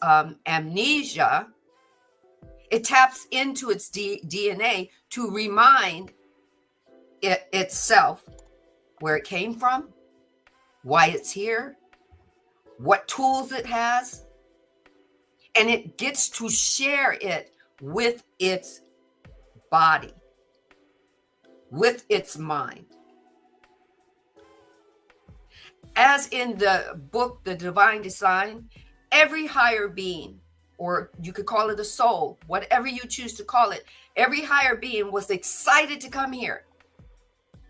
amnesia, it taps into its DNA to remind itself where it came from, why it's here, what tools it has, and it gets to share it with its body, with its mind. As in the book, The Divine Design, every higher being, or you could call it a soul, whatever you choose to call it, every higher being was excited to come here,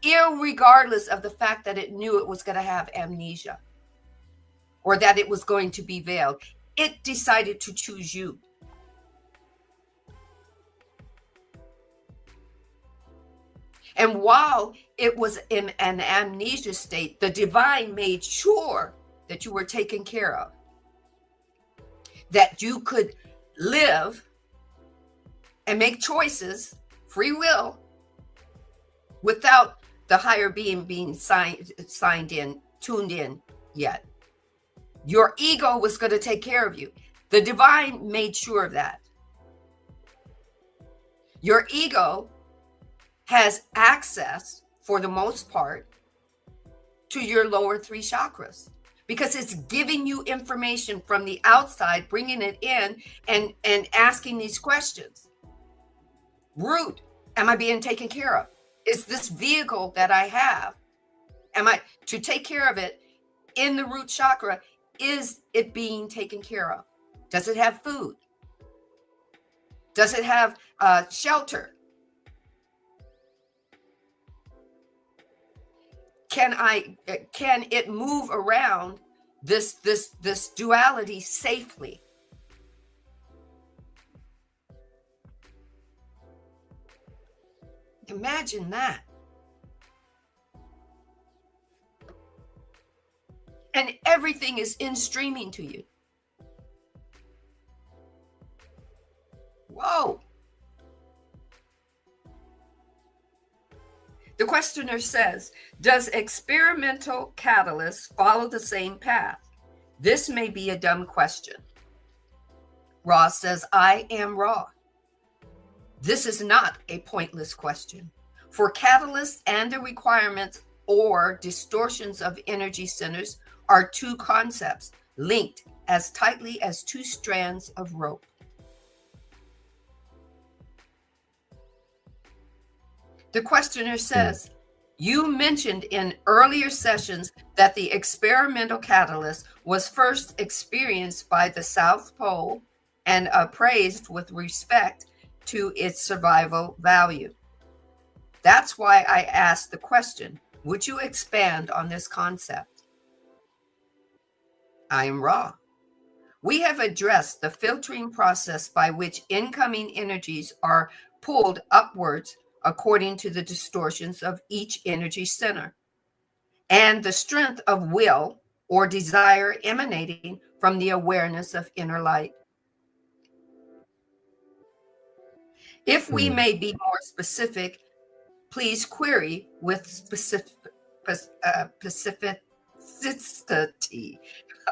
irregardless of the fact that it knew it was going to have amnesia or that it was going to be veiled. It decided to choose you. And while it was in an amnesia state, the divine made sure that you were taken care of, that you could live and make choices, free will, without the higher being signed in, tuned in yet. Your ego was going to take care of you. The divine made sure of that. Your ego has access, for the most part, to your lower three chakras because it's giving you information from the outside, bringing it in and asking these questions. Root, am I being taken care of? Is this vehicle that I have, am I to take care of it in the root chakra? Is it being taken care of? Does it have food? Does it have shelter? Can it move around this duality safely? Imagine that. And everything is in streaming to you. Whoa. The questioner says, does experimental catalysts follow the same path? This may be a dumb question. Ra says, I am Ra. This is not a pointless question. For catalysts and the requirements or distortions of energy centers are two concepts linked as tightly as 2 strands of rope. The questioner says, you mentioned in earlier sessions that the experimental catalyst was first experienced by the South Pole and appraised with respect to its survival value. That's why I asked the question, would you expand on this concept? I am Ra. We have addressed the filtering process by which incoming energies are pulled upwards according to the distortions of each energy center and the strength of will or desire emanating from the awareness of inner light. If we may be more specific, please query with specificity.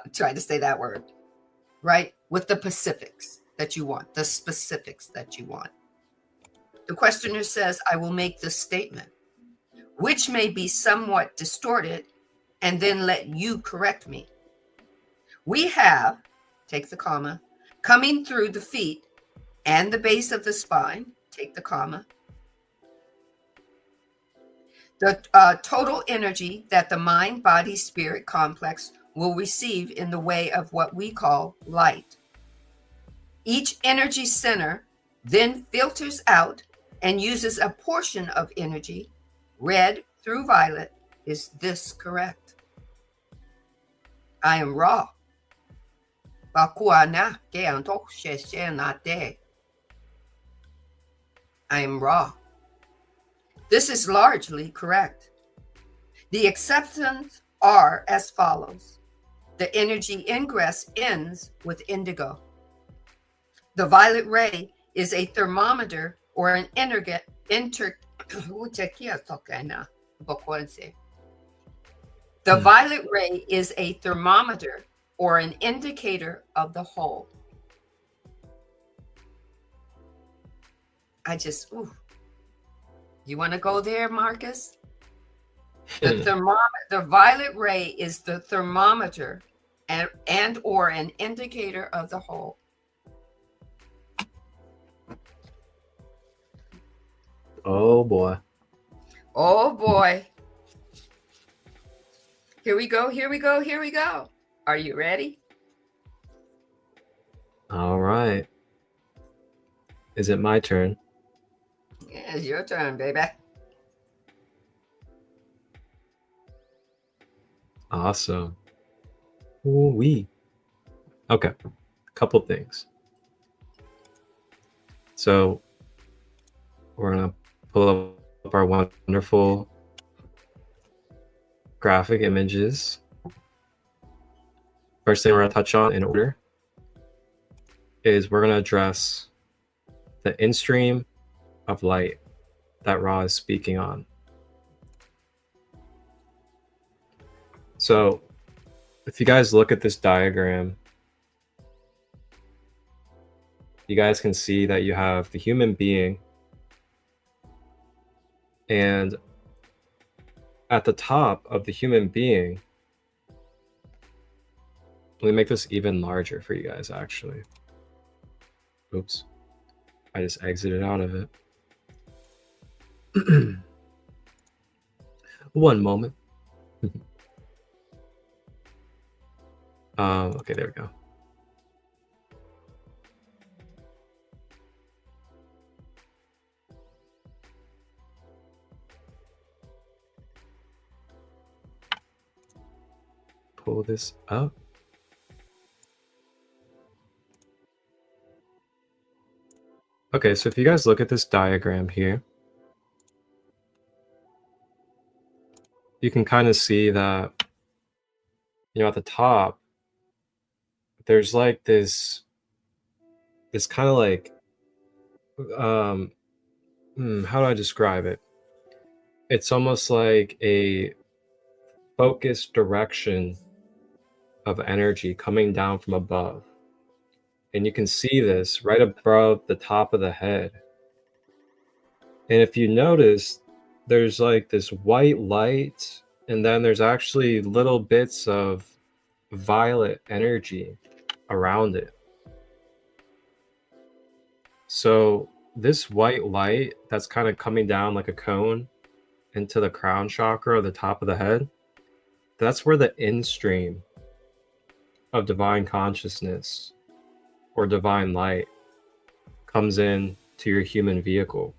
I'm trying to say that word, right? With the specifics that you want, the specifics that you want. The questioner says, I will make this statement, which may be somewhat distorted, and then let you correct me. We have, take the comma, coming through the feet and the base of the spine, take the comma, the total energy that the mind-body-spirit complex will receive in the way of what we call light. Each energy center then filters out and uses a portion of energy, red through violet. Is this correct? I am Ra. I am Ra. This is largely correct. The exceptions are as follows. The energy ingress ends with indigo. The violet ray is a thermometer or an the violet ray is a thermometer or an indicator of the whole. You want to go there, Marcus? The violet ray is the thermometer and or an indicator of the whole. Oh boy. Oh boy. Here we go, here we go, here we go. Are you ready? All right. Is it my turn? Yeah, it's your turn, baby. Awesome. Ooh-wee. Okay. Couple things. So we're going to pull up our wonderful graphic images. First thing we're going to touch on in order is we're going to address the in-stream of light that Ra is speaking on. So if you guys look at this diagram, you guys can see that you have the human being, and at the top of the human being, let me make this even larger for you guys actually. Oops, I just exited out of it. One moment. Okay, there we go. Pull this up. Okay, so if you guys look at this diagram here, you can kind of see that, you know, at the top, there's like this kind of like, how do I describe it? It's almost like a focused direction of energy coming down from above. And you can see this right above the top of the head. And if you notice, there's like this white light, and then there's actually little bits of violet energy around it. So this white light that's kind of coming down like a cone into the crown chakra, the top of the head, that's where the in stream of divine consciousness or divine light comes in to your human vehicle.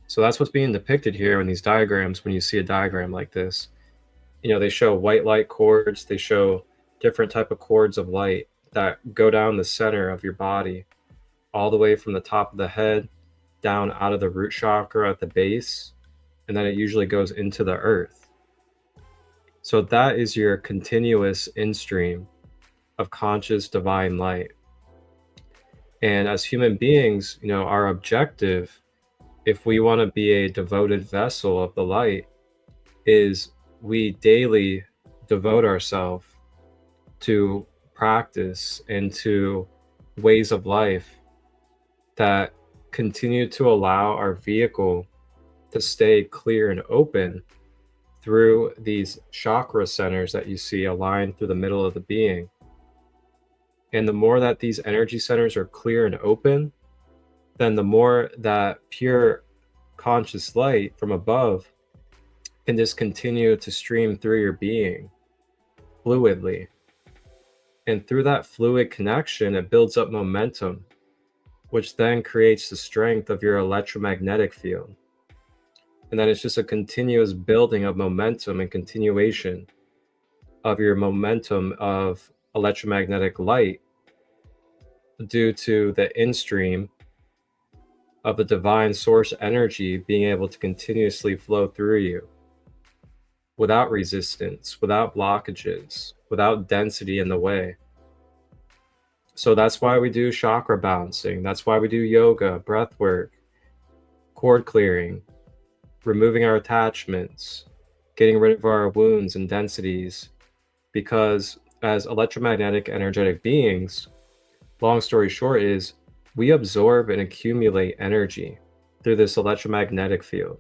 So that's what's being depicted here in these diagrams. When you see a diagram like this, they show white light cords, they show different type of cords of light that go down the center of your body, all the way from the top of the head down out of the root chakra at the base, and then it usually goes into the earth. So that is your continuous in-stream of conscious divine light. And as human beings, our objective, if we want to be a devoted vessel of the light, is we daily devote ourselves to practice and to ways of life that continue to allow our vehicle to stay clear and open through these chakra centers that you see aligned through the middle of the being. And the more that these energy centers are clear and open, then the more that pure conscious light from above can just continue to stream through your being fluidly. And through that fluid connection, it builds up momentum, which then creates the strength of your electromagnetic field. And then it's just a continuous building of momentum and continuation of your momentum of electromagnetic light due to the in-stream of the divine source energy being able to continuously flow through you without resistance, without blockages, without density in the way. So that's why we do chakra balancing. That's why we do yoga, breath work, cord clearing, removing our attachments, getting rid of our wounds and densities. Because as electromagnetic energetic beings, long story short is we absorb and accumulate energy through this electromagnetic field.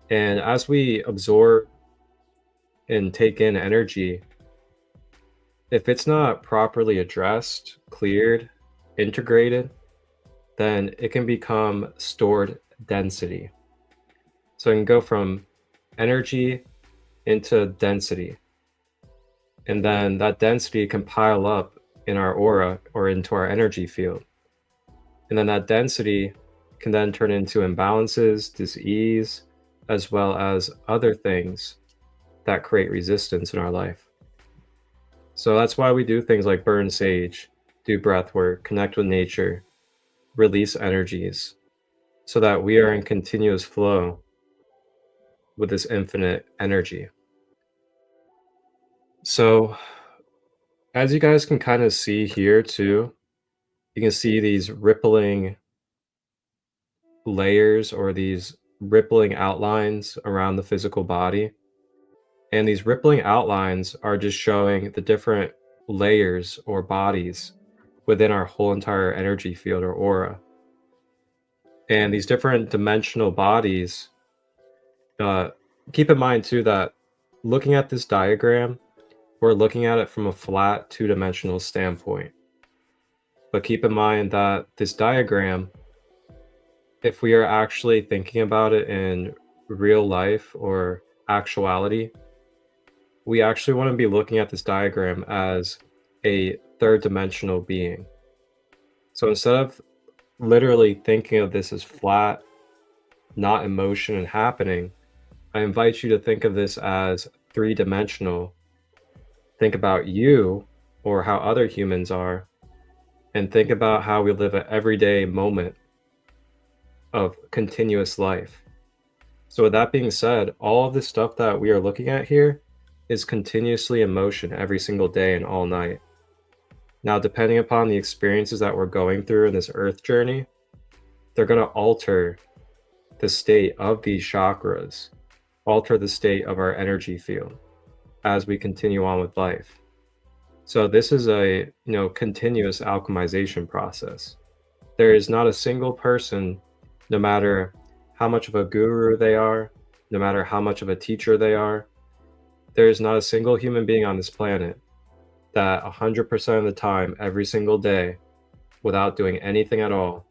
And as we absorb and take in energy, if it's not properly addressed, cleared, integrated, then it can become stored density. So it can go from energy into density. And then that density can pile up in our aura or into our energy field. And then that density can then turn into imbalances, disease, as well as other things that create resistance in our life. So that's why we do things like burn sage, do breath work, connect with nature, release energies, so that we are in continuous flow with this infinite energy. So as you guys can kind of see here too, you can see these rippling layers or these rippling outlines around the physical body. And these rippling outlines are just showing the different layers or bodies within our whole entire energy field or aura. And these different dimensional bodies, keep in mind too that looking at this diagram, we're looking at it from a flat two-dimensional standpoint. But keep in mind that this diagram, if we are actually thinking about it in real life or actuality, we actually want to be looking at this diagram as a third-dimensional being. So instead of literally thinking of this as flat, not in motion and happening, I invite you to think of this as three-dimensional. Think about you or how other humans are, and think about how we live an everyday moment of continuous life. So with that being said, all of the stuff that we are looking at here is continuously in motion every single day and all night. Now, depending upon the experiences that we're going through in this earth journey, they're going to alter the state of these chakras, alter the state of our energy field as we continue on with life. So this is a continuous alchemization process. There is not a single person, no matter how much of a guru they are, no matter how much of a teacher they are, there is not a single human being on this planet that 100% of the time, every single day, without doing anything at all,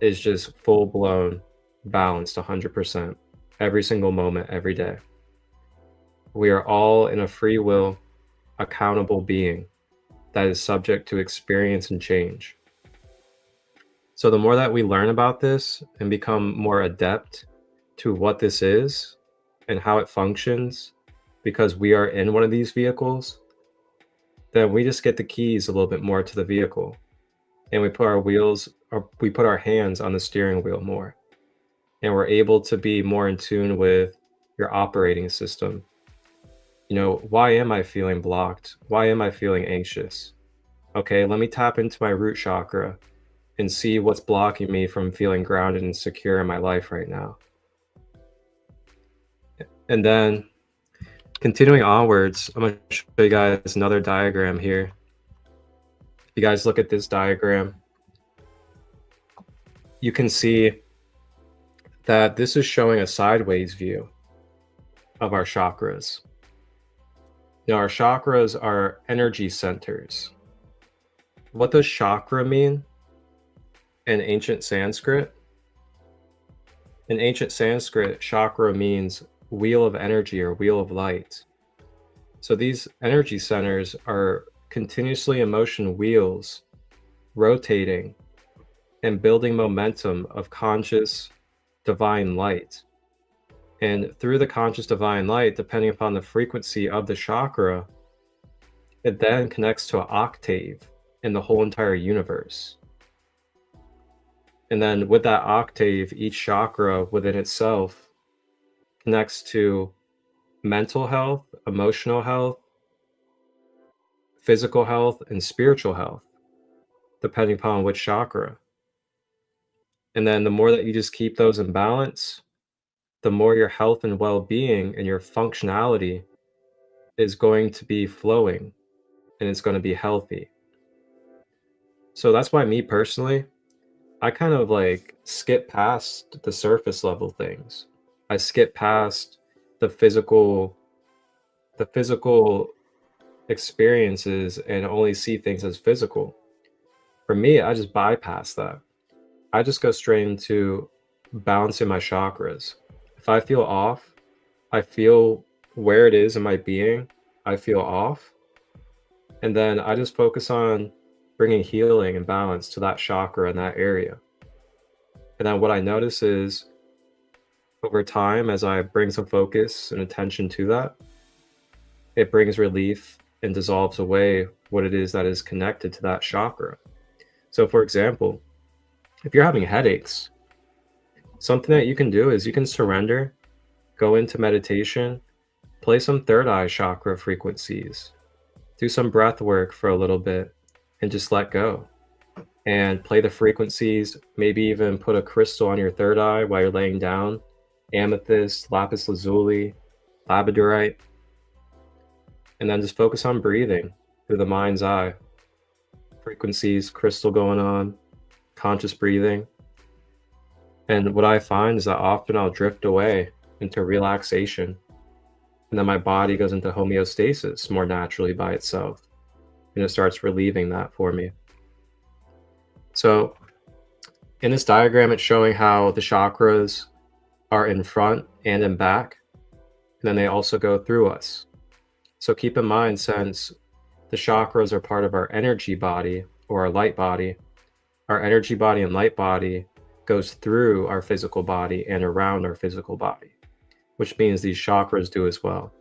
is just full-blown balanced 100% every single moment, every day. We are all in a free will, accountable being that is subject to experience and change. So the more that we learn about this and become more adept to what this is and how it functions, because we are in one of these vehicles, then we just get the keys a little bit more to the vehicle, and we put our hands on the steering wheel more, and we're able to be more in tune with your operating system. You know, why am I feeling blocked? Why am I feeling anxious? Okay, let me tap into my root chakra and see what's blocking me from feeling grounded and secure in my life right now. And then continuing onwards, I'm going to show you guys another diagram here. If you guys look at this diagram, you can see that this is showing a sideways view of our chakras. Now, our chakras are energy centers. What does chakra mean in ancient Sanskrit? In ancient Sanskrit, chakra means wheel of energy or wheel of light. So these energy centers are continuously in motion wheels, rotating and building momentum of conscious divine light. And through the conscious divine light, depending upon the frequency of the chakra, it then connects to an octave in the whole entire universe. And then with that octave, each chakra within itself connects to mental health, emotional health, physical health, and spiritual health, depending upon which chakra. And then the more that you just keep those in balance, the more your health and well-being and your functionality is going to be flowing, and it's going to be healthy. So that's why me personally, I kind of like skip past the surface level things. I skip past the physical experiences and only see things as physical. For me, I just bypass that. I just go straight into balancing my chakras. If I feel off, I feel where it is in my being, I feel off. And then I just focus on bringing healing and balance to that chakra in that area. And then what I notice is over time, as I bring some focus and attention to that, it brings relief and dissolves away what it is that is connected to that chakra. So for example, if you're having headaches, something that you can do is you can surrender, go into meditation, play some third eye chakra frequencies, do some breath work for a little bit, and just let go. And play the frequencies, maybe even put a crystal on your third eye while you're laying down, amethyst, lapis lazuli, labradorite, and then just focus on breathing through the mind's eye. Frequencies, crystal going on, conscious breathing. And what I find is that often I'll drift away into relaxation, and then my body goes into homeostasis more naturally by itself, and it starts relieving that for me. So in this diagram, it's showing how the chakras are in front and in back, and then they also go through us. So keep in mind, since the chakras are part of our energy body or our light body, our energy body and light body goes through our physical body and around our physical body, which means these chakras do as well.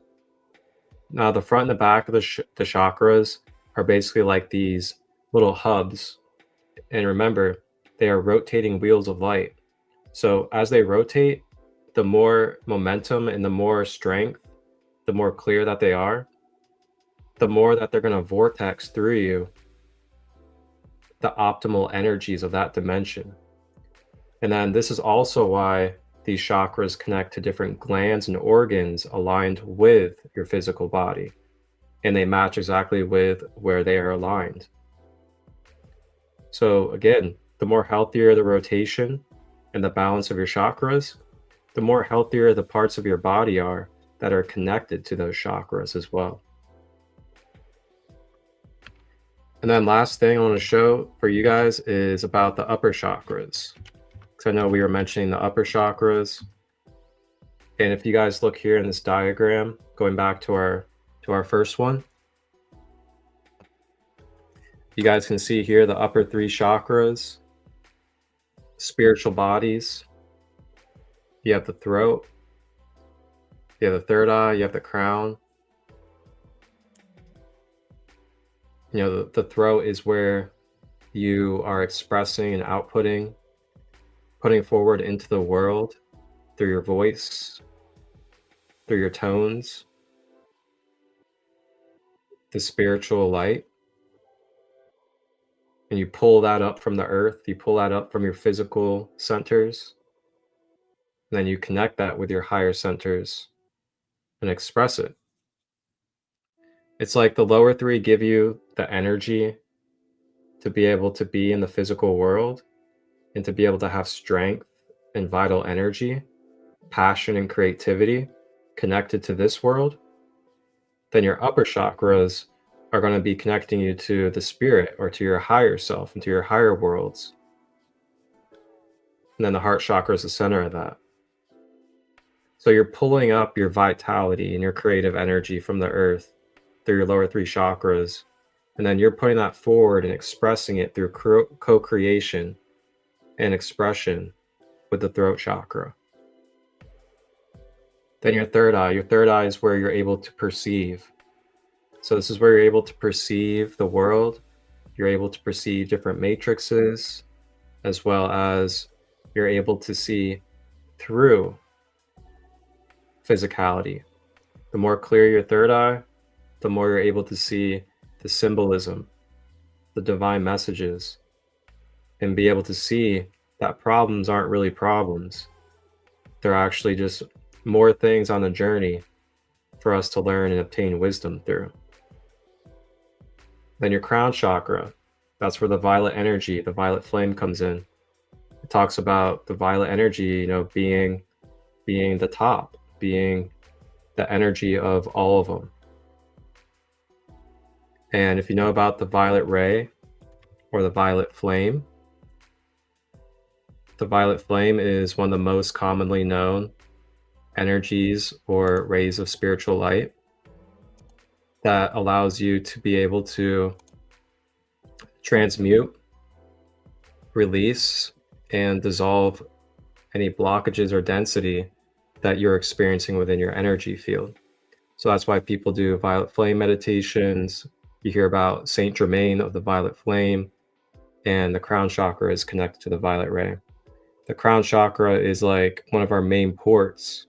Now, the front and the back of the chakras are basically like these little hubs. And remember, they are rotating wheels of light. So as they rotate, the more momentum and the more strength, the more clear that they are, the more that they're going to vortex through you the optimal energies of that dimension. And then this is also why these chakras connect to different glands and organs aligned with your physical body, and they match exactly with where they are aligned. So again, the more healthier the rotation and the balance of your chakras, the more healthier the parts of your body are that are connected to those chakras as well. And then last thing I want to show for you guys is about the upper chakras. Because I know we were mentioning the upper chakras. And if you guys look here in this diagram, going back to our first one, you guys can see here the upper 3 chakras, spiritual bodies. You have the throat, you have the third eye, you have the crown. You know, the throat is where you are expressing and outputting, putting forward into the world through your voice, through your tones, the spiritual light. And you pull that up from the earth, you pull that up from your physical centers, and then you connect that with your higher centers and express it. It's like the lower 3 give you the energy to be able to be in the physical world and to be able to have strength and vital energy, passion and creativity connected to this world. Then your upper chakras are going to be connecting you to the spirit or to your higher self and to your higher worlds. And then the heart chakra is the center of that. So you're pulling up your vitality and your creative energy from the earth through your lower 3 chakras. And then you're putting that forward and expressing it through co-creation and expression with the throat chakra. Then your third eye is where you're able to perceive. So this is where you're able to perceive the world. You're able to perceive different matrices, as well as you're able to see through physicality. The more clear your third eye, the more you're able to see the symbolism, the divine messages, and be able to see that problems aren't really problems. They're actually just more things on the journey for us to learn and obtain wisdom through. Then your crown chakra, that's where the violet energy, the violet flame comes in. It talks about the violet energy, you know, being the top, being the energy of all of them. And if you know about the violet ray or the violet flame is one of the most commonly known energies or rays of spiritual light that allows you to be able to transmute, release, and dissolve any blockages or density that you're experiencing within your energy field. So that's why people do violet flame meditations. You hear about Saint Germain of the violet flame, and the crown chakra is connected to the violet ray. The crown chakra is like one of our main ports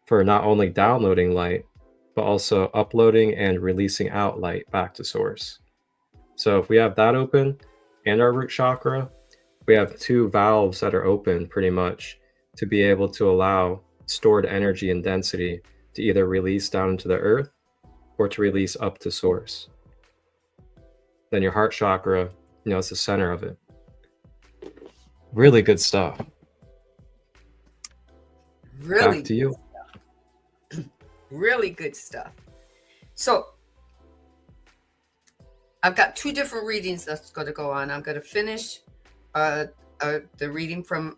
for not only downloading light, but also uploading and releasing out light back to source. So if we have that open and our root chakra, we have 2 valves that are open pretty much to be able to allow stored energy and density to either release down into the earth or to release up to source. Then your heart chakra, you know, it's the center of it. Really good stuff. Really Back to you. Really good stuff. So I've got 2 different readings that's going to go on. I'm going to finish the reading from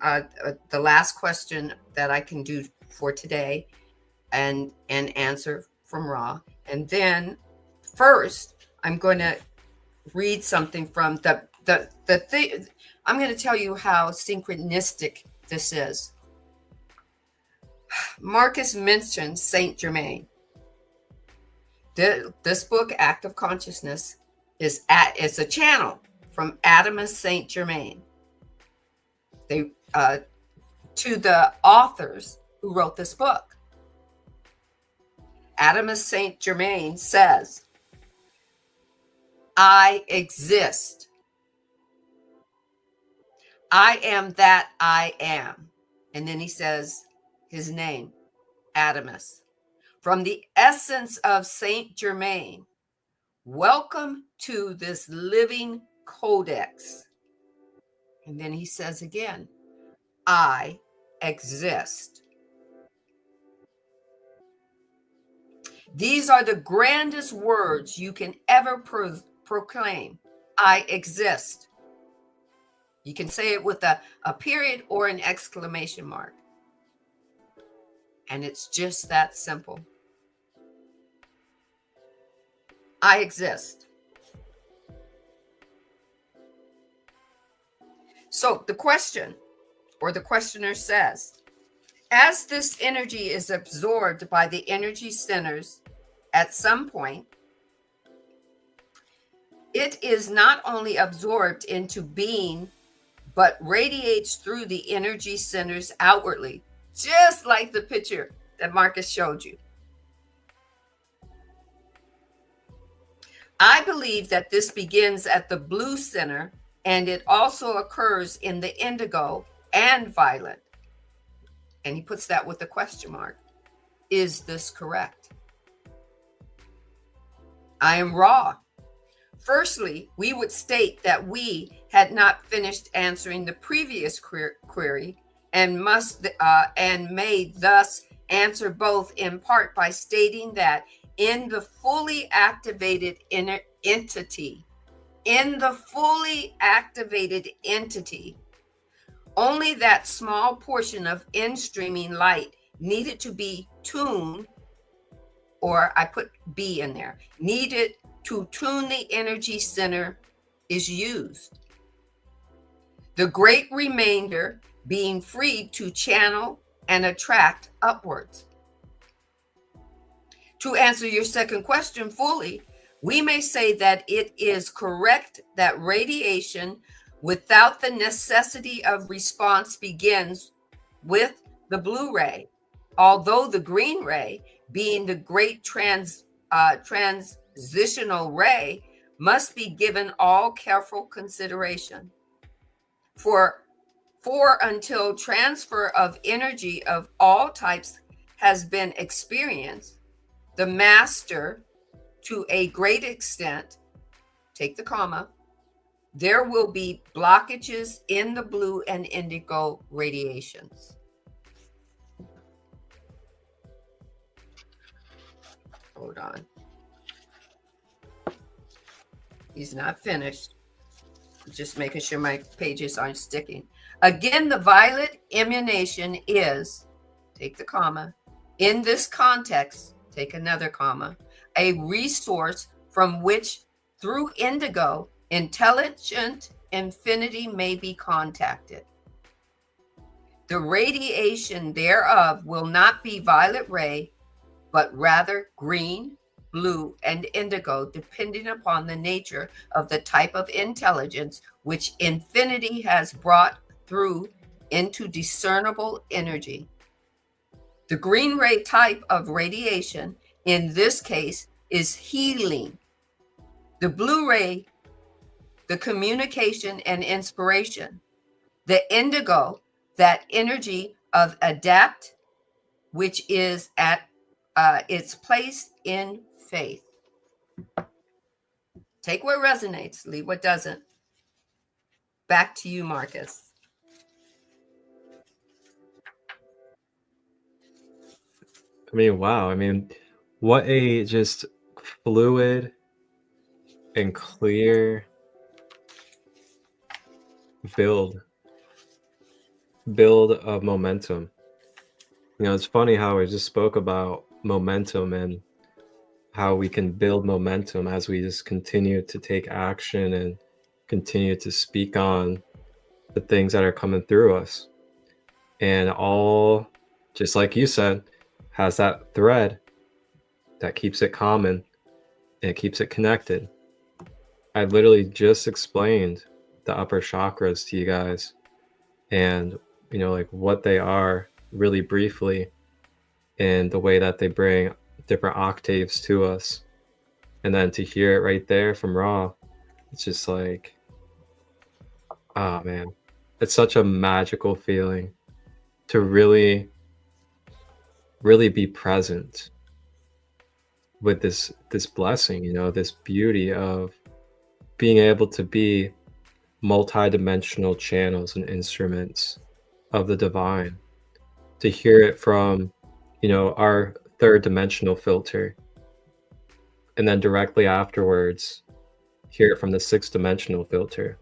the last question that I can do for today and answer from Ra. And then first, I'm going to read something from the thing. I'm going to tell you how synchronistic this is. Marcus mentioned Saint Germain. This book, Act of Consciousness, it's a channel from Adamus Saint Germain. They to the authors who wrote this book. Adamus Saint Germain says, "I exist. I am that I am." And then he says his name, Adamus. From the essence of Saint Germain, welcome to this living codex. And then he says again, I exist. These are the grandest words you can ever proclaim. I exist. You can say it with a period or an exclamation mark. And it's just that simple. I exist. So the question, or the questioner says, as this energy is absorbed by the energy centers at some point, it is not only absorbed into being, but radiates through the energy centers outwardly, just like the picture that Marcus showed you. I believe that this begins at the blue center, and it also occurs in the indigo and violet. And he puts that with a question mark. Is this correct? I am Ra. Firstly, we would state that we had not finished answering the previous query and may thus answer both in part by stating that in the fully activated entity, only that small portion of in-streaming light needed to be tuned, or I put B in there, needed to tune the energy center is used. The great remainder being free to channel and attract upwards. To answer your second question fully, we may say that it is correct that radiation without the necessity of response begins with the blue ray, although the green ray, being the great transitional ray, must be given all careful consideration. For until transfer of energy of all types has been experienced, the master, to a great extent, take the comma, there will be blockages in the blue and indigo radiations. Hold on. He's not finished. Just making sure my pages aren't sticking. Again, the violet emanation is, take the comma, in this context, take another comma, a resource from which, through indigo, intelligent infinity may be contacted. The radiation thereof will not be violet ray, but rather green, blue, and indigo, depending upon the nature of the type of intelligence which infinity has brought through into discernible energy. The green ray type of radiation, in this case, is healing. The blue ray, the communication and inspiration. The indigo, that energy of adapt, which is at its place in faith. Take what resonates, leave what doesn't. Back to you, Marcus. I mean, wow. I mean, what a just fluid and clear build of momentum. You know, it's funny how I just spoke about momentum and how we can build momentum as we just continue to take action and continue to speak on the things that are coming through us. And all, just like you said, has that thread that keeps it common and it keeps it connected. I literally just explained the upper chakras to you guys and, you know, like what they are really briefly and the way that they bring different octaves to us. And then to hear it right there from Ra, it's just like, oh man, it's such a magical feeling to really be present with this blessing, you know, this beauty of being able to be multi-dimensional channels and instruments of the divine, to hear it from, you know, our third dimensional filter, and then directly afterwards hear it from the 6th dimensional filter.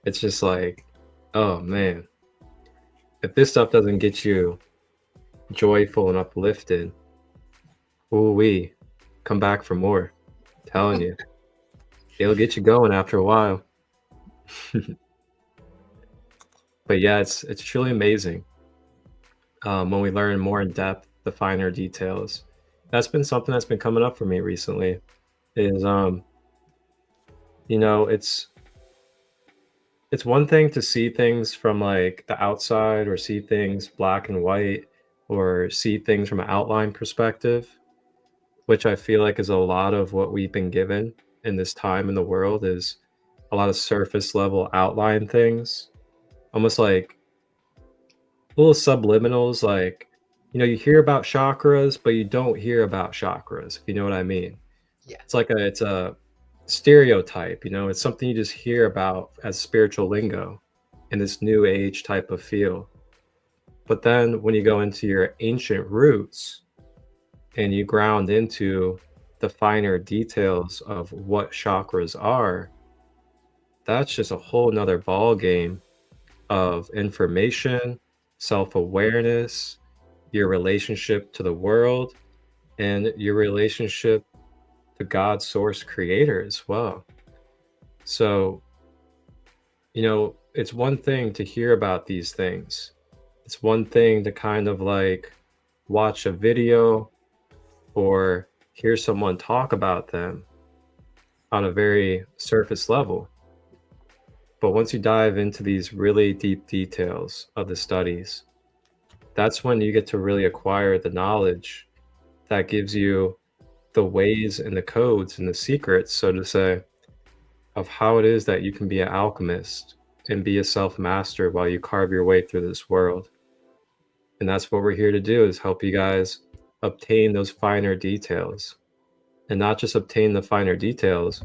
It's just like, oh man, if this stuff doesn't get you joyful and uplifted, ooh-wee, come back for more. Telling you, it'll get you going after a while. But yeah, it's truly amazing when we learn more in depth the finer details. That's been something that's been coming up for me recently. Is you know, it's one thing to see things from like the outside, or see things black and white, or see things from an outline perspective, which I feel like is a lot of what we've been given in this time in the world, is a lot of surface level outline things, almost like little subliminals. Like, you know, you hear about chakras, but you don't hear about chakras, if you know what I mean. Yeah. It's a stereotype, you know, it's something you just hear about as spiritual lingo in this new age type of feel. But then when you go into your ancient roots and you ground into the finer details of what chakras are, that's just a whole nother ball game of information, self-awareness, your relationship to the world, and your relationship to God, source, creator as well. So, you know, it's one thing to hear about these things. It's one thing to kind of like watch a video or hear someone talk about them on a very surface level. But once you dive into these really deep details of the studies, that's when you get to really acquire the knowledge that gives you the ways and the codes and the secrets, so to say, of how it is that you can be an alchemist and be a self-master while you carve your way through this world. And that's what we're here to do, is help you guys obtain those finer details. And not just obtain the finer details,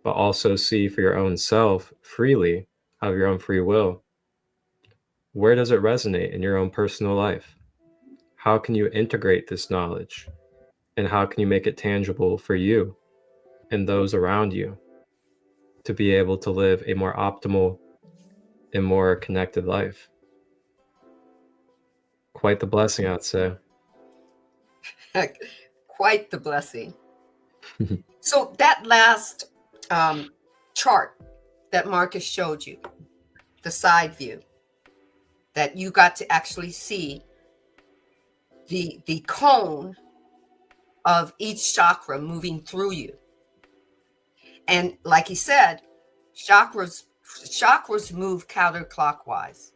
but also see for your own self freely, out of your own free will, where does it resonate in your own personal life? How can you integrate this knowledge? And how can you make it tangible for you and those around you to be able to live a more optimal and more connected life? Quite the blessing, I'd say. Quite the blessing. So that last chart that Marcus showed you, the side view, that you got to actually see the cone of each chakra moving through you. And like he said, chakras move counterclockwise.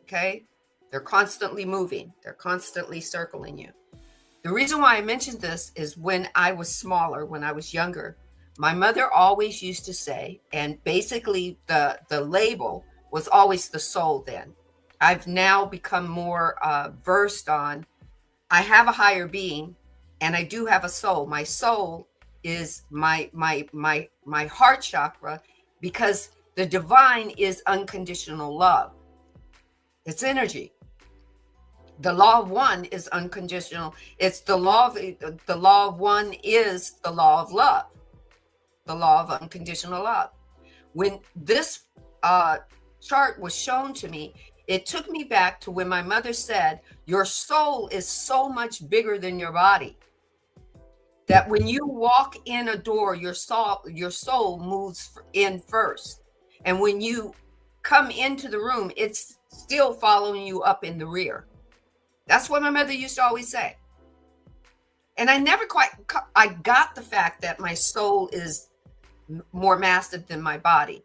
Okay? They're constantly moving. They're constantly circling you. The reason why I mentioned this is when I was smaller, when I was younger, my mother always used to say, and basically the label was always the soul then. I've now become more versed on, I have a higher being and I do have a soul. My soul is my heart chakra, because the divine is unconditional love. It's energy. The law of one is unconditional. It's the law of one is the law of love, the law of unconditional love. When this chart was shown to me, it took me back to when my mother said, your soul is so much bigger than your body, that when you walk in a door, your soul moves in first. And when you come into the room, it's still following you up in the rear. That's what my mother used to always say. And I never quite, I got the fact that my soul is more massive than my body,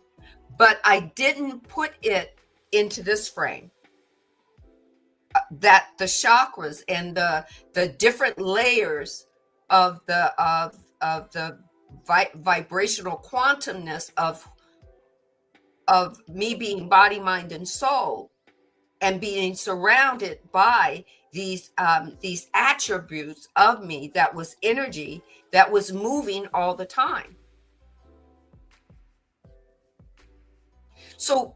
but I didn't put it into this frame. That the chakras and the different layers of the vibrational quantumness of me being body, mind, and soul, and being surrounded by these attributes of me, that was energy that was moving all the time. So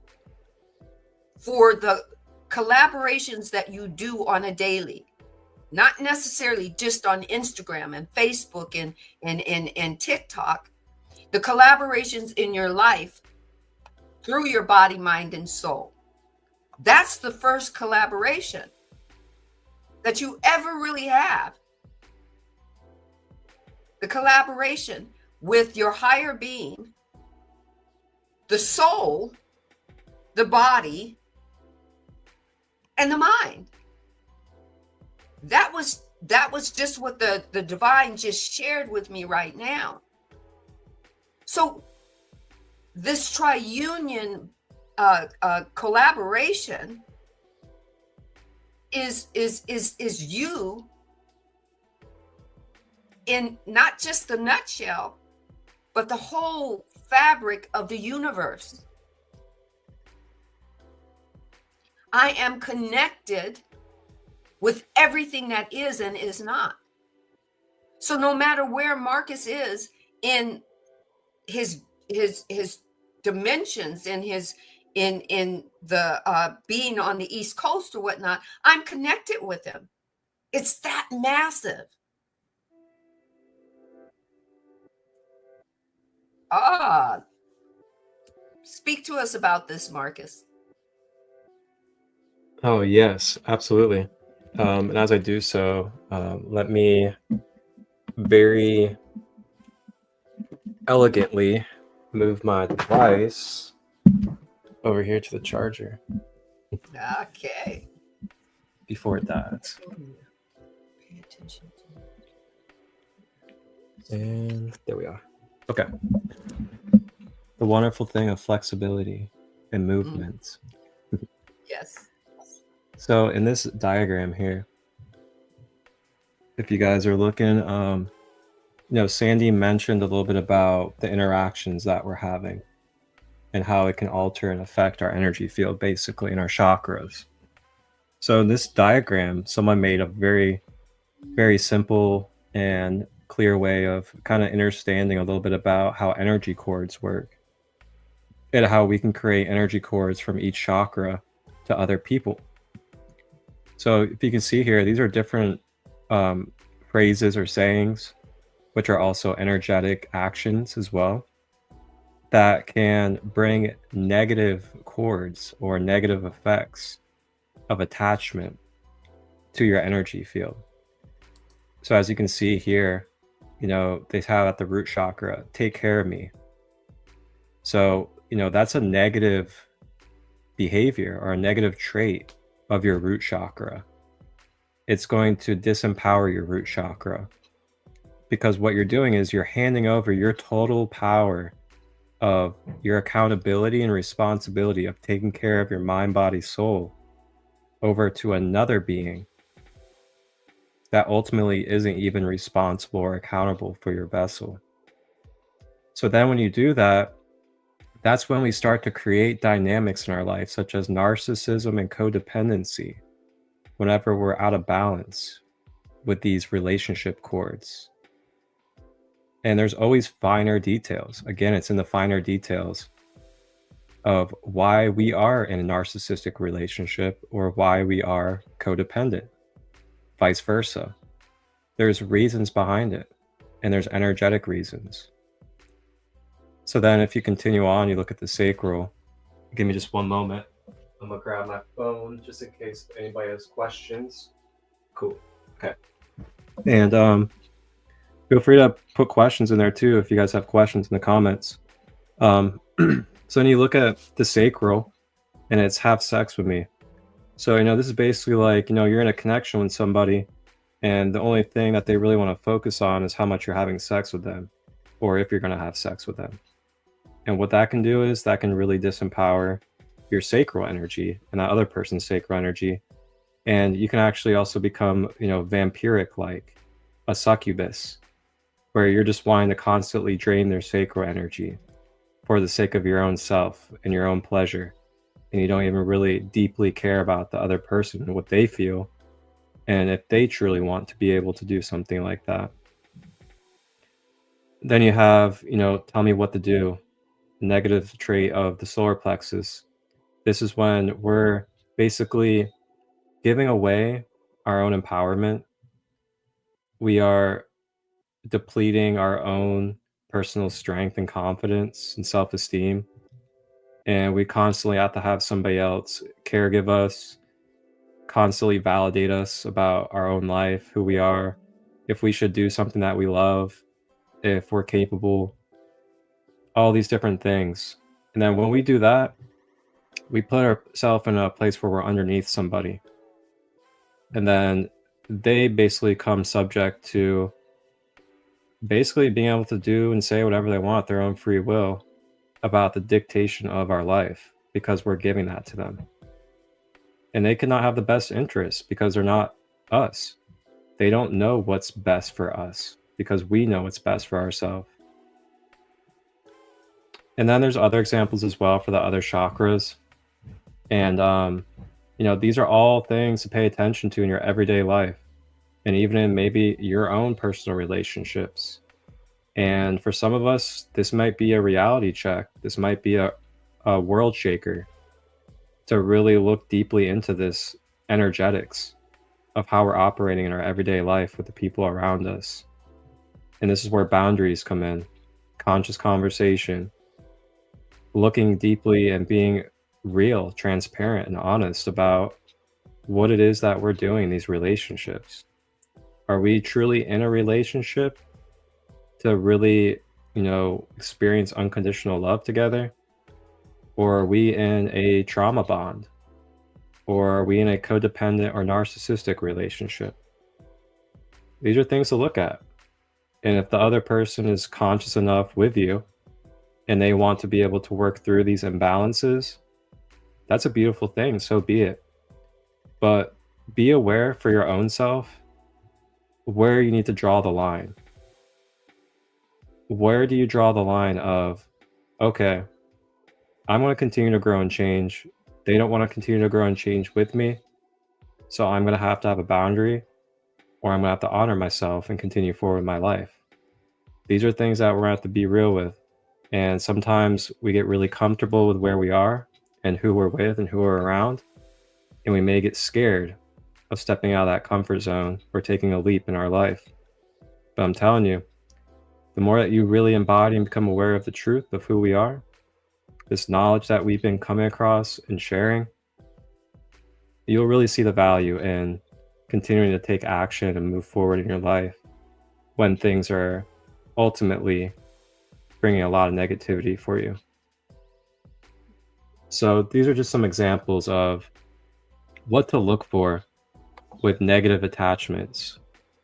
for the collaborations that you do on a daily, not necessarily just on Instagram and Facebook and TikTok, The collaborations in your life through your body, mind, and soul. That's the first collaboration that you ever really have. The collaboration with your higher being, the soul, the body, and the mind. That was just what the divine just shared with me right now. So this triunion collaboration is you in not just the nutshell, but the whole fabric of the universe. I am connected with everything that is and is not. So no matter where Marcus is in his dimensions, in the being on the East Coast or whatnot, I'm connected with him. It's that massive. Speak to us about this, Marcus. Oh, yes, absolutely. And as I do so, let me very elegantly move my device over here to the charger Okay. before it dies. Pay attention to And there we are. Okay. The wonderful thing of flexibility and movement. Yes. So in this diagram here, if you guys are looking, Sandee mentioned a little bit about the interactions that we're having and how it can alter and affect our energy field, basically, in our chakras. So in this diagram, someone made a very, very simple and clear way of kind of understanding a little bit about how energy cords work and how we can create energy cords from each chakra to other people. So if you can see here, these are different phrases or sayings, which are also energetic actions as well, that can bring negative cords or negative effects of attachment to your energy field. So as you can see here, they have at the root chakra, take care of me. So, that's a negative behavior or a negative trait of your root chakra. It's going to disempower your root chakra, because what you're doing is you're handing over your total power of your accountability and responsibility of taking care of your mind, body, soul over to another being that ultimately isn't even responsible or accountable for your vessel. So then when you do that, that's when we start to create dynamics in our life, such as narcissism and codependency, whenever we're out of balance with these relationship cords. And there's always finer details. Again, it's in the finer details of why we are in a narcissistic relationship or why we are codependent, vice versa. There's reasons behind it, and there's energetic reasons. So then if you continue on, you look at the sacral. Give me just one moment. I'm gonna grab my phone just in case anybody has questions. Cool. Okay. And feel free to put questions in there too if you guys have questions in the comments. So when you look at the sacral, and it's have sex with me. So this is basically like you're in a connection with somebody, and the only thing that they really want to focus on is how much you're having sex with them, or if you're going to have sex with them. And what that can do is that can really disempower your sacral energy and that other person's sacral energy. And you can actually also become, vampiric, like a succubus, where you're just wanting to constantly drain their sacral energy for the sake of your own self and your own pleasure. And you don't even really deeply care about the other person and what they feel, and if they truly want to be able to do something like that. Then you have, tell me what to do. Negative trait of the solar plexus. This is when we're basically giving away our own empowerment. We are depleting our own personal strength and confidence and self-esteem. And we constantly have to have somebody else caregive us, constantly validate us about our own life, who we are, if we should do something that we love, if we're capable, all these different things. And then when we do that, we put ourselves in a place where we're underneath somebody. And then they basically come subject to basically being able to do and say whatever they want, their own free will, about the dictation of our life, because we're giving that to them. And they cannot have the best interests because they're not us. They don't know what's best for us because we know what's best for ourselves. And then there's other examples as well for the other chakras. And, these are all things to pay attention to in your everyday life, and even in maybe your own personal relationships. And for some of us, this might be a reality check. This might be a world shaker to really look deeply into this energetics of how we're operating in our everyday life with the people around us. And this is where boundaries come in, conscious conversation, looking deeply and being real, transparent, and honest about what it is that we're doing in these relationships. Are we truly in a relationship to really, experience unconditional love together? Or are we in a trauma bond? Or are we in a codependent or narcissistic relationship? These are things to look at. And if the other person is conscious enough with you and they want to be able to work through these imbalances, that's a beautiful thing, so be it. But be aware for your own self where you need to draw the line. Where do you draw the line of, okay, I'm going to continue to grow and change. They don't want to continue to grow and change with me. So I'm going to have a boundary, or I'm going to have to honor myself and continue forward with my life. These are things that we're going to have to be real with. And sometimes we get really comfortable with where we are and who we're with and who we're around. And we may get scared of stepping out of that comfort zone or taking a leap in our life. But I'm telling you, the more that you really embody and become aware of the truth of who we are, this knowledge that we've been coming across and sharing, you'll really see the value in continuing to take action and move forward in your life when things are ultimately bringing a lot of negativity for you. So these are just some examples of what to look for with negative attachments,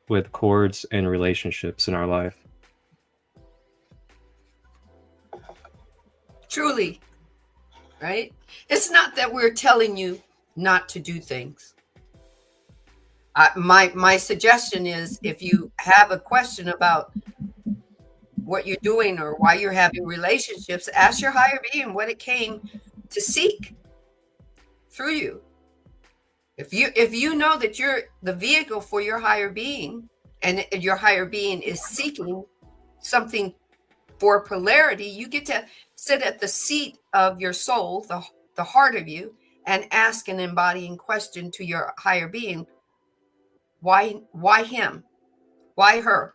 with cords and relationships in our life. Truly, right? It's not that we're telling you not to do things. My suggestion is, if you have a question about what you're doing or why you're having relationships, ask your higher being what it came to seek through you. If you know that you're the vehicle for your higher being, and your higher being is seeking something for polarity, you get to sit at the seat of your soul, the heart of you, and ask an embodying question to your higher being. Why him? Why her?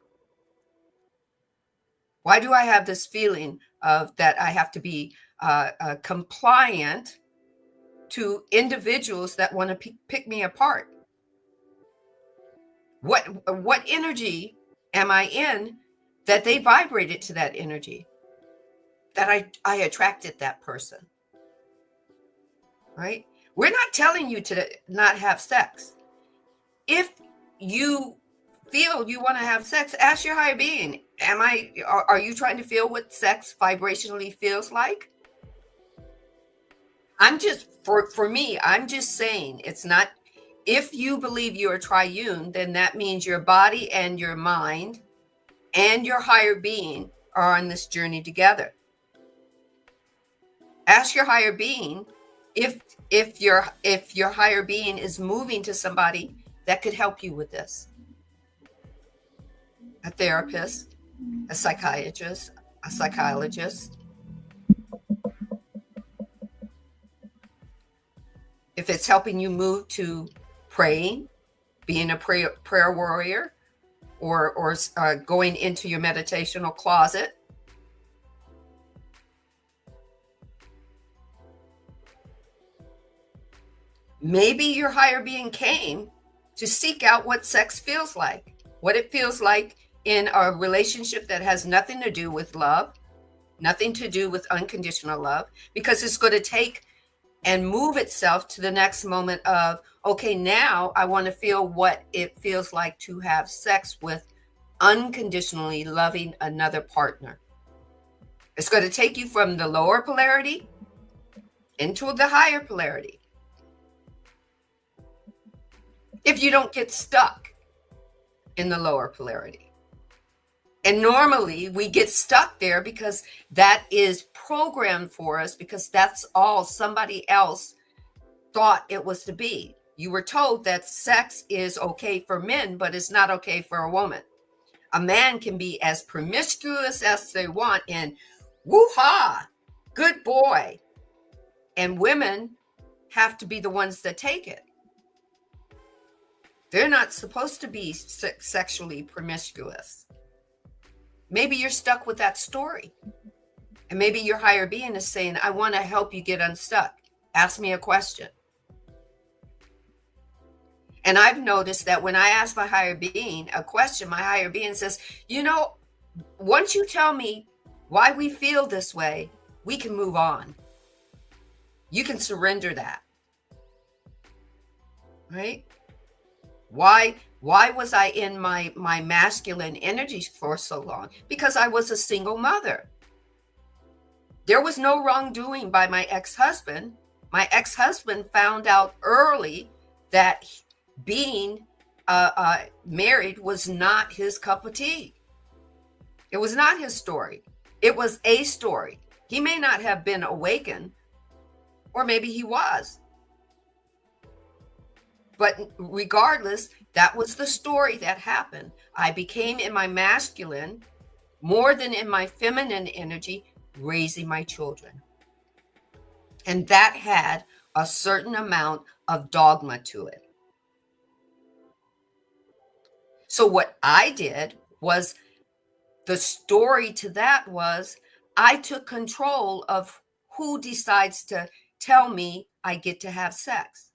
Why do I have this feeling of that I have to be compliant to individuals that want to pick me apart? What energy am I in that they vibrated to that energy, that I attracted that person? Right? We're not telling you to not have sex. If you feel you want to have sex, ask your higher being, are you trying to feel what sex vibrationally feels like? For me, I'm just saying, it's not, if you believe you're triune, then that means your body and your mind and your higher being are on this journey together. Ask your higher being if your higher being is moving to somebody that could help you with this. A therapist, a psychiatrist, a psychologist. If it's helping you move to praying, being a prayer warrior, or going into your meditational closet Maybe your higher being came to seek out what sex feels like, what it feels like in a relationship that has nothing to do with love, nothing to do with unconditional love, because it's going to take and move itself to the next moment of, okay, now I want to feel what it feels like to have sex with unconditionally loving another partner. It's going to take you from the lower polarity into the higher polarity. If you don't get stuck in the lower polarity. And normally we get stuck there because that is programmed for us, because that's all somebody else thought it was to be. You were told that sex is okay for men, but it's not okay for a woman. A man can be as promiscuous as they want and woo-ha, good boy. And women have to be the ones that take it. They're not supposed to be sexually promiscuous. Maybe you're stuck with that story. And maybe your higher being is saying, I want to help you get unstuck. Ask me a question. And I've noticed that when I ask my higher being a question, my higher being says, you know, once you tell me why we feel this way, we can move on. You can surrender that. Right? Why was I in my masculine energy for so long? Because I was a single mother. There was no wrongdoing by my ex-husband. My ex-husband found out early that being married was not his cup of tea. It was not his story. It was a story. He may not have been awakened, or maybe he was. But regardless, that was the story that happened. I became in my masculine more than in my feminine energy, raising my children. And that had a certain amount of dogma to it. So what I did was, the story to that was, I took control of who decides to tell me I get to have sex.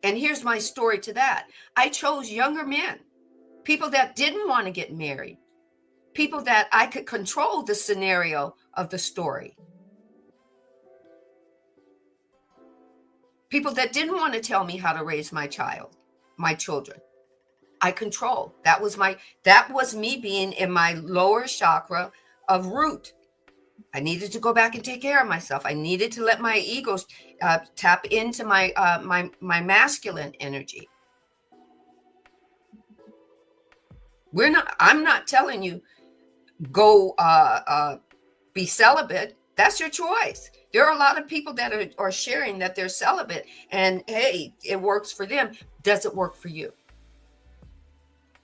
And here's my story to that. I chose younger men, people that didn't want to get married, people that I could control the scenario of the story, people that didn't want to tell me how to raise my children. I control. That was me being in my lower chakra of root. I needed to go back and take care of myself. I needed to let my egos tap into my masculine energy. I'm not telling you go be celibate. That's your choice. There are a lot of people that are sharing that they're celibate, and hey, it works for them. Does it work for you?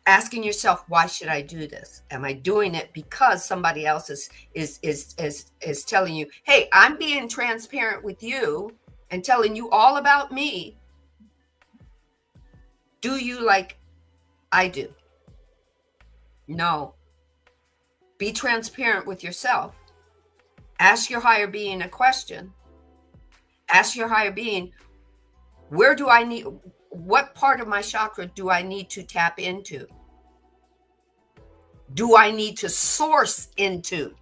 Asking yourself, why should I do this? Am I doing it because somebody else is telling you, hey, I'm being transparent with you and telling you all about me. Do you like I do? No. Be transparent with yourself. Ask your higher being a question. Ask your higher being, what part of my chakra do I need to tap into? Do I need to source into?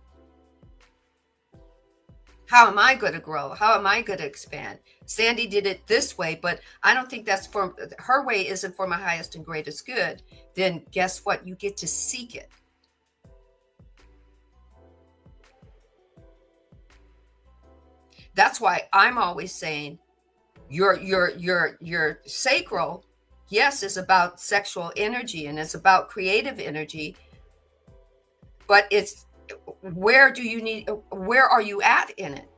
How am I going to grow? How am I going to expand? Sandee did it this way, but I don't think that's for her way, isn't for my highest and greatest good. Then guess what? You get to seek it. That's why I'm always saying your sacral, yes, is about sexual energy and it's about creative energy, but it's where are you at in it?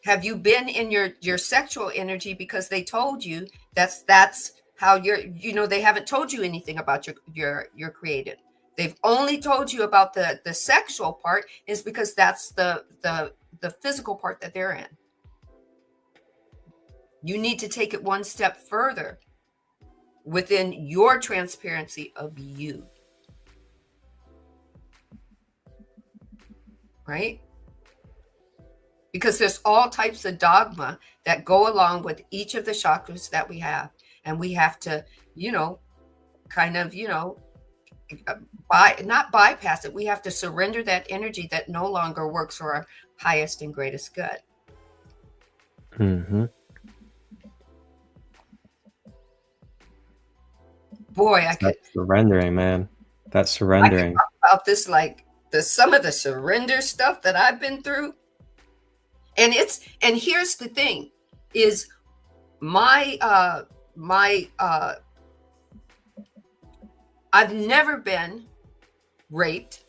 Have you been in your sexual energy because they told you that's how they haven't told you anything about your creative. They've only told you about the sexual part, is because that's the physical part that they're in. You need to take it one step further within your transparency of you. Right? because there's all types of dogma that go along with each of the chakras that we have. And we have to, kind of, not bypass it. We have to surrender that energy that no longer works for our highest and greatest good. Mm-hmm. Boy, That's surrendering, man. That's surrendering. I could talk about this, like some of the surrender stuff that I've been through. And here's the thing is I've never been raped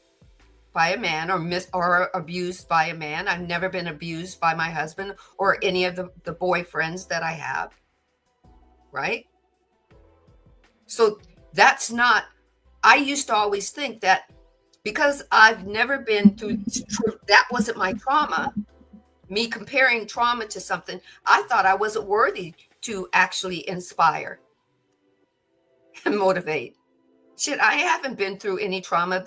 by a man or abused by a man. I've never been abused by my husband or any of the boyfriends that I have. Right? So that's not, I used to always think that because I've never been through, that wasn't my trauma, me comparing trauma to something, I thought I wasn't worthy to actually inspire and motivate. Shit, I haven't been through any trauma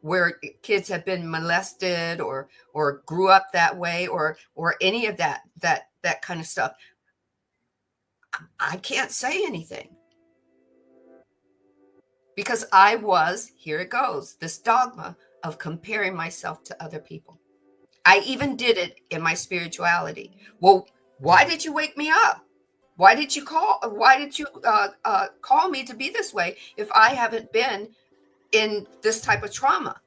where kids have been molested or grew up that way or any of that kind of stuff. I can't say anything because I was, here it goes, this dogma of comparing myself to other people. I even did it in my spirituality. Well, why did you wake me up? Why did you call me to be this way if I haven't been in this type of trauma?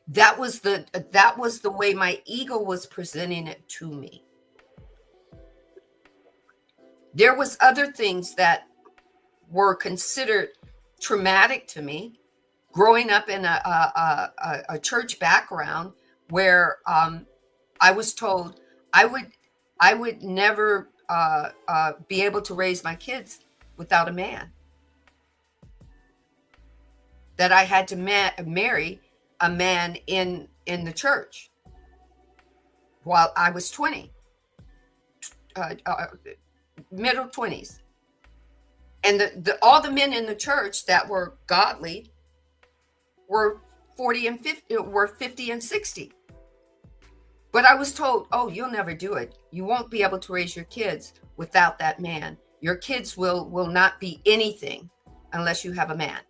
That was the way my ego was presenting it to me. There was other things that were considered traumatic to me, growing up in a church background where I was told I would never be able to raise my kids without a man. That I had to marry a man in the church while I was 20, middle 20s. And all the men in the church that were godly were 40 and 50, were 50 and 60. But I was told, oh, you'll never do it. You won't be able to raise your kids without that man. Your kids will not be anything unless you have a man.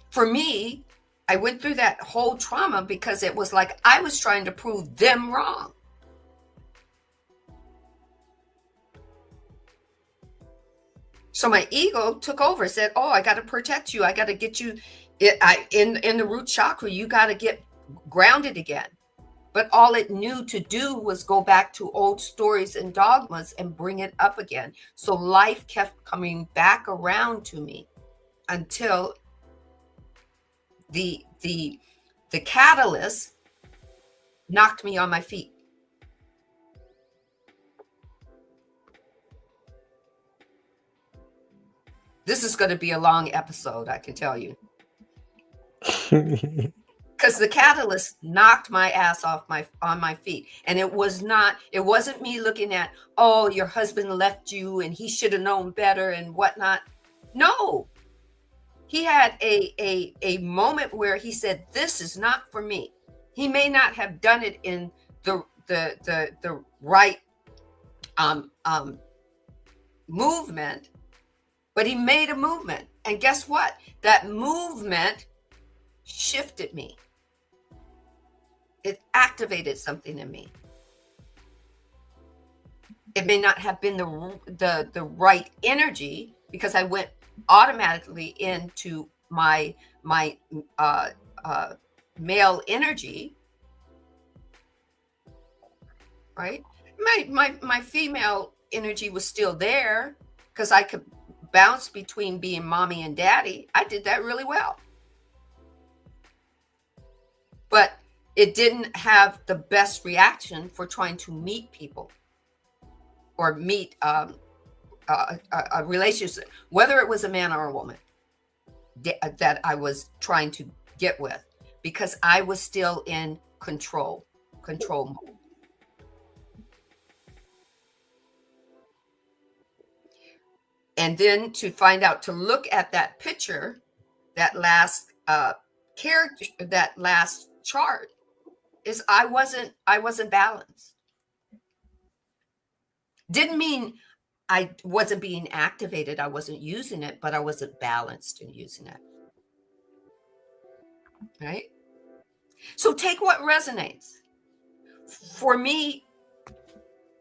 For me, I went through that whole trauma because it was like I was trying to prove them wrong. So my ego took over, said, oh, I got to protect you. I got to get you in the root chakra. You got to get grounded again. But all it knew to do was go back to old stories and dogmas and bring it up again. So life kept coming back around to me until the catalyst knocked me on my feet. This is going to be a long episode, I can tell you. Because the catalyst knocked my ass on my feet. And it wasn't me looking at, oh, your husband left you and he should have known better and whatnot. No. He had a moment where he said, this is not for me. He may not have done it in the right movement, but he made a movement. And guess what? That movement shifted me. It activated something in me. It may not have been the right energy because I went automatically into my male energy, right? My female energy was still there because I could bounce between being mommy and daddy. I did that really well. But it didn't have the best reaction for trying to meet people or meet a relationship, whether it was a man or a woman that I was trying to get with, because I was still in control mode. And then to find out, to look at that picture, that last character, that last chart, is I wasn't balanced. Didn't mean I wasn't being activated, I wasn't using it, but I wasn't balanced in using it. Right? So take what resonates. For me,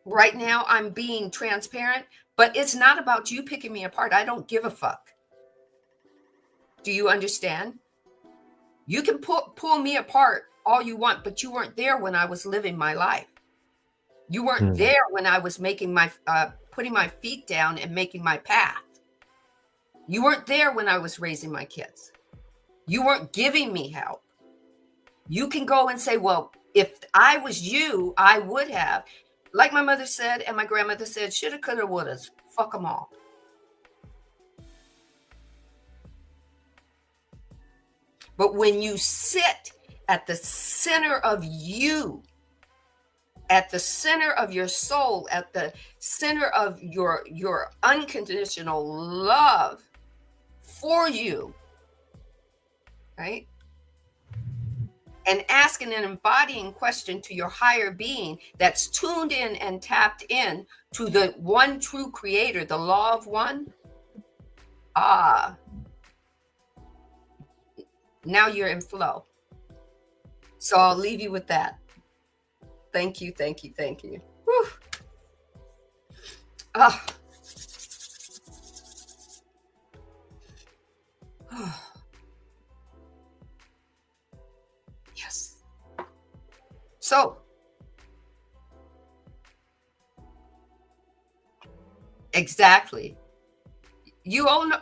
right now, I'm being transparent, but it's not about you picking me apart. I don't give a fuck. Do you understand? You can pull me apart all you want, but you weren't there when I was living my life. You weren't there when I was making my putting my feet down and making my path. You weren't there when I was raising my kids. You weren't giving me help. You can go and say, well, if I was you, I would have. Like my mother said and my grandmother said, shoulda, coulda, woulda, fuck them all. But when you sit at the center of you, at the center of your soul, at the center of your unconditional love for you, right? And asking an embodying question to your higher being that's tuned in and tapped in to the one true creator, the law of one. Now you're in flow. So I'll leave you with that. Thank you, thank you, thank you. Whew. Oh. Yes. So, exactly. You own,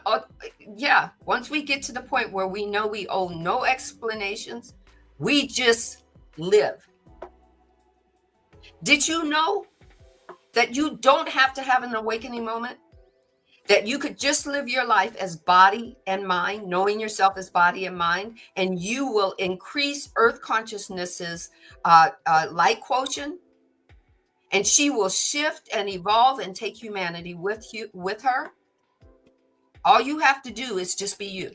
yeah, once we get to the point where we know we owe no explanations, we just live. Did you know that you don't have to have an awakening moment? That you could just live your life as body and mind, knowing yourself as body and mind, and you will increase Earth consciousness's light quotient, and she will shift and evolve and take humanity with her. All you have to do is just be you.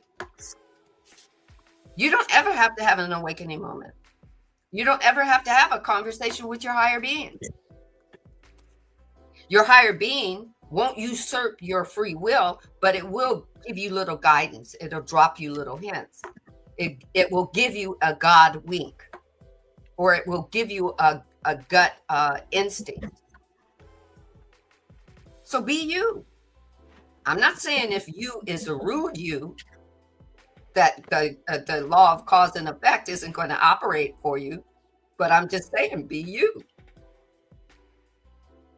You don't ever have to have an awakening moment. You don't ever have to have a conversation with your higher being. Your higher being won't usurp your free will, but it will give you little guidance. It'll drop you little hints. It will give you a God wink, or it will give you a gut instinct. So be you. I'm not saying if you is a rude you, that the law of cause and effect isn't going to operate for you, but I'm just saying be you.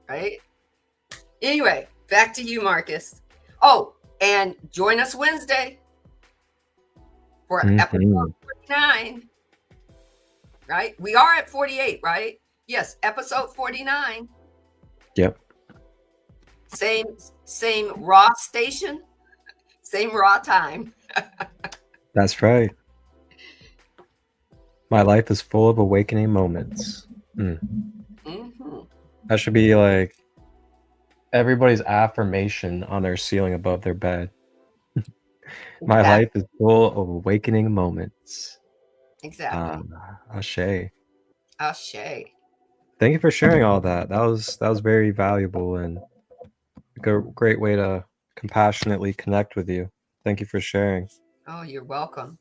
Right? Anyway, back to you, Marcus. Oh, and join us Wednesday for episode 49. Right? We are at 48, right? Yes, episode 49. Yep. Same raw station, same raw time. That's right. My life is full of awakening moments. Mm-hmm. That should be like everybody's affirmation on their ceiling above their bed. My life is full of awakening moments. Exactly. Ashe. Ashe. Thank you for sharing all that. That was very valuable and a great way to compassionately connect with you. Thank you for sharing. Oh, you're welcome.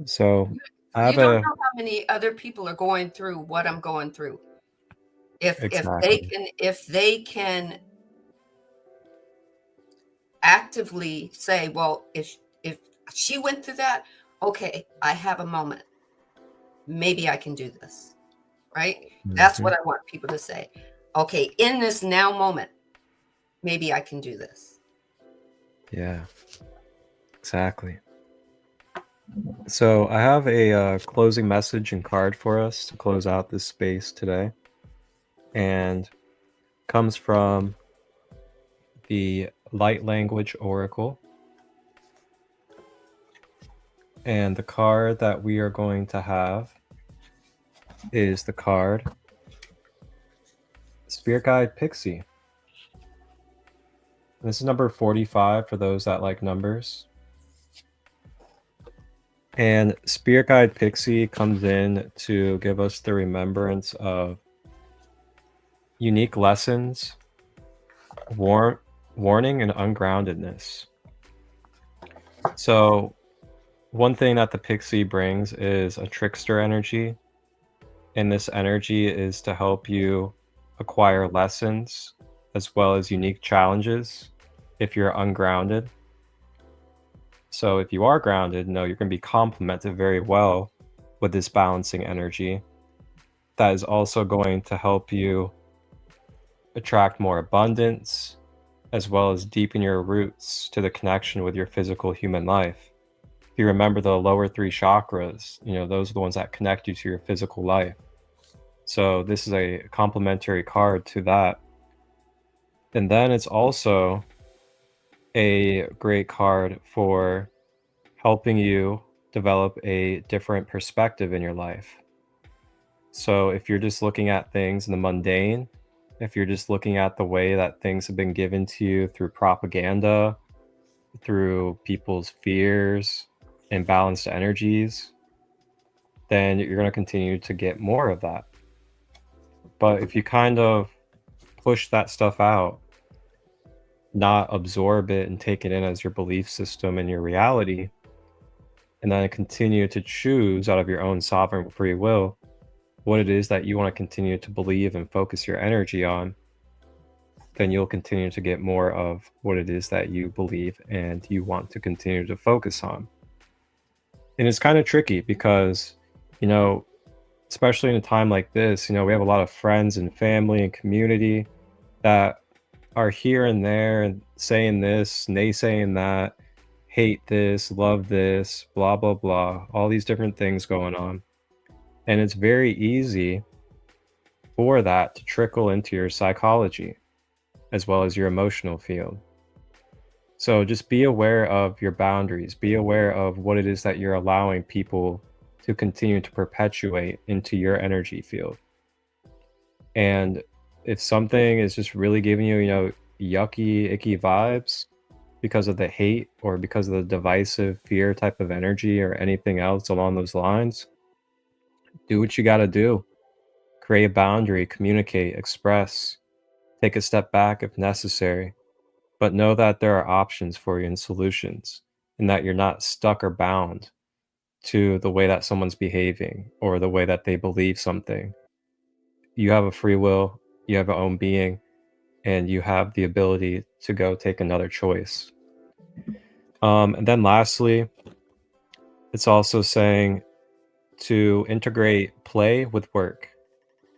So you don't know how many other people are going through what I'm going through. If they can actively say, well, if she went through that, okay, I have a moment. Maybe I can do this. Right? Mm-hmm. That's what I want people to say. Okay, in this now moment, maybe I can do this. Yeah, exactly. So I have a closing message and card for us to close out this space today, and comes from the Light Language Oracle. And the card that we are going to have is the card Spirit Guide Pixie. This is number 45 for those that like numbers. And Spirit Guide Pixie comes in to give us the remembrance of unique lessons, warning, and ungroundedness. So one thing that the Pixie brings is a trickster energy. And this energy is to help you acquire lessons as well as unique challenges if you're ungrounded. So if you are grounded, you're going to be complemented very well with this balancing energy. That is also going to help you attract more abundance, as well as deepen your roots to the connection with your physical human life. If you remember the lower 3 chakras, those are the ones that connect you to your physical life. So this is a complementary card to that. And then it's also a great card for helping you develop a different perspective in your life. So if you're just looking at things in the mundane, if you're just looking at the way that things have been given to you through propaganda, through people's fears, imbalanced energies, then you're going to continue to get more of that. But if you kind of push that stuff out, not absorb it and take it in as your belief system and your reality, and then continue to choose out of your own sovereign free will what it is that you want to continue to believe and focus your energy on, then you'll continue to get more of what it is that you believe and you want to continue to focus on. And it's kind of tricky because, especially in a time like this, we have a lot of friends and family and community that are here and there and saying this, naysaying that, hate this, love this, blah, blah, blah, all these different things going on. And it's very easy for that to trickle into your psychology as well as your emotional field. So just be aware of your boundaries, be aware of what it is that you're allowing people to continue to perpetuate into your energy field. And if something is just really giving you, yucky, icky vibes because of the hate or because of the divisive fear type of energy or anything else along those lines, do what you got to do. Create a boundary, communicate, express, take a step back if necessary, but know that there are options for you and solutions, and that you're not stuck or bound to the way that someone's behaving or the way that they believe something. You have a free will, you have your own being, and you have the ability to go take another choice. And then lastly, it's also saying to integrate play with work.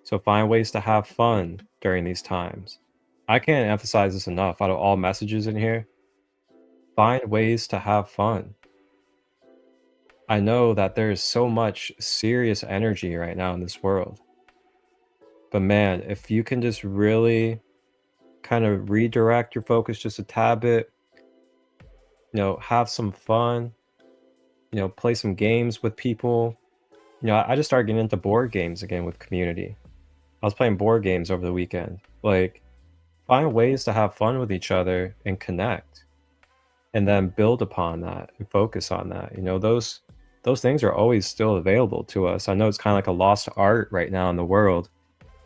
So find ways to have fun during these times. I can't emphasize this enough. Out of all messages in here, find ways to have fun. I know that there's so much serious energy right now in this world. But man, if you can just really kind of redirect your focus just a tad bit, have some fun, play some games with people. I just started getting into board games again with community. I was playing board games over the weekend. Find ways to have fun with each other and connect, and then build upon that and focus on that. Those things are always still available to us. I know it's kind of like a lost art right now in the world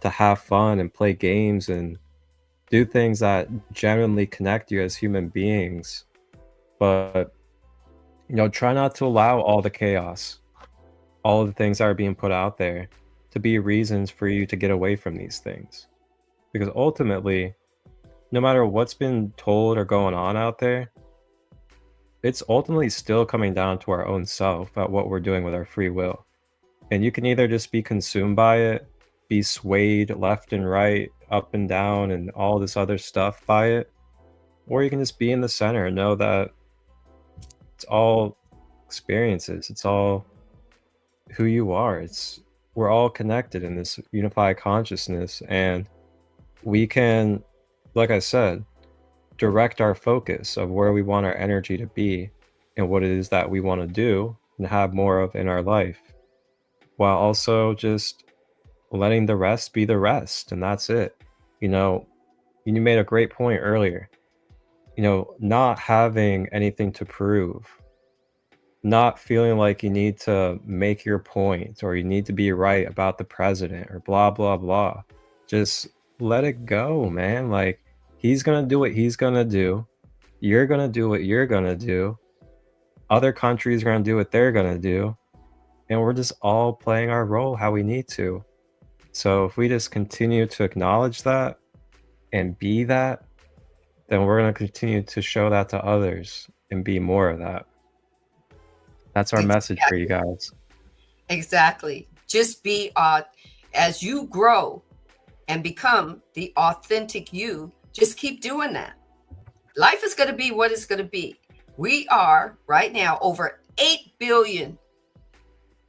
to have fun and play games and do things that genuinely connect you as human beings. But, try not to allow all the chaos, all of the things that are being put out there to be reasons for you to get away from these things. Because ultimately, no matter what's been told or going on out there, it's ultimately still coming down to our own self at what we're doing with our free will. And you can either just be consumed by it, be swayed left and right, up and down, and all this other stuff by it, or you can just be in the center and know that it's all experiences, it's all who you are. We're all connected in this unified consciousness, and we can, like I said, direct our focus of where we want our energy to be and what it is that we want to do and have more of in our life, while also just letting the rest be the rest. And that's it. You made a great point earlier, not having anything to prove not feeling like you need to make your point or you need to be right about the president or blah blah blah. Just let it go, man. Like, he's gonna do what he's gonna do. You're gonna do what you're gonna do. Other countries are gonna do what they're gonna do. And we're just all playing our role how we need to. So if we just continue to acknowledge that and be that, then we're going to continue to show that to others and be more of that. That's our message for you guys. Exactly. Just be, as you grow and become the authentic you, just keep doing that. Life is going to be what it's going to be. We are right now over 8 billion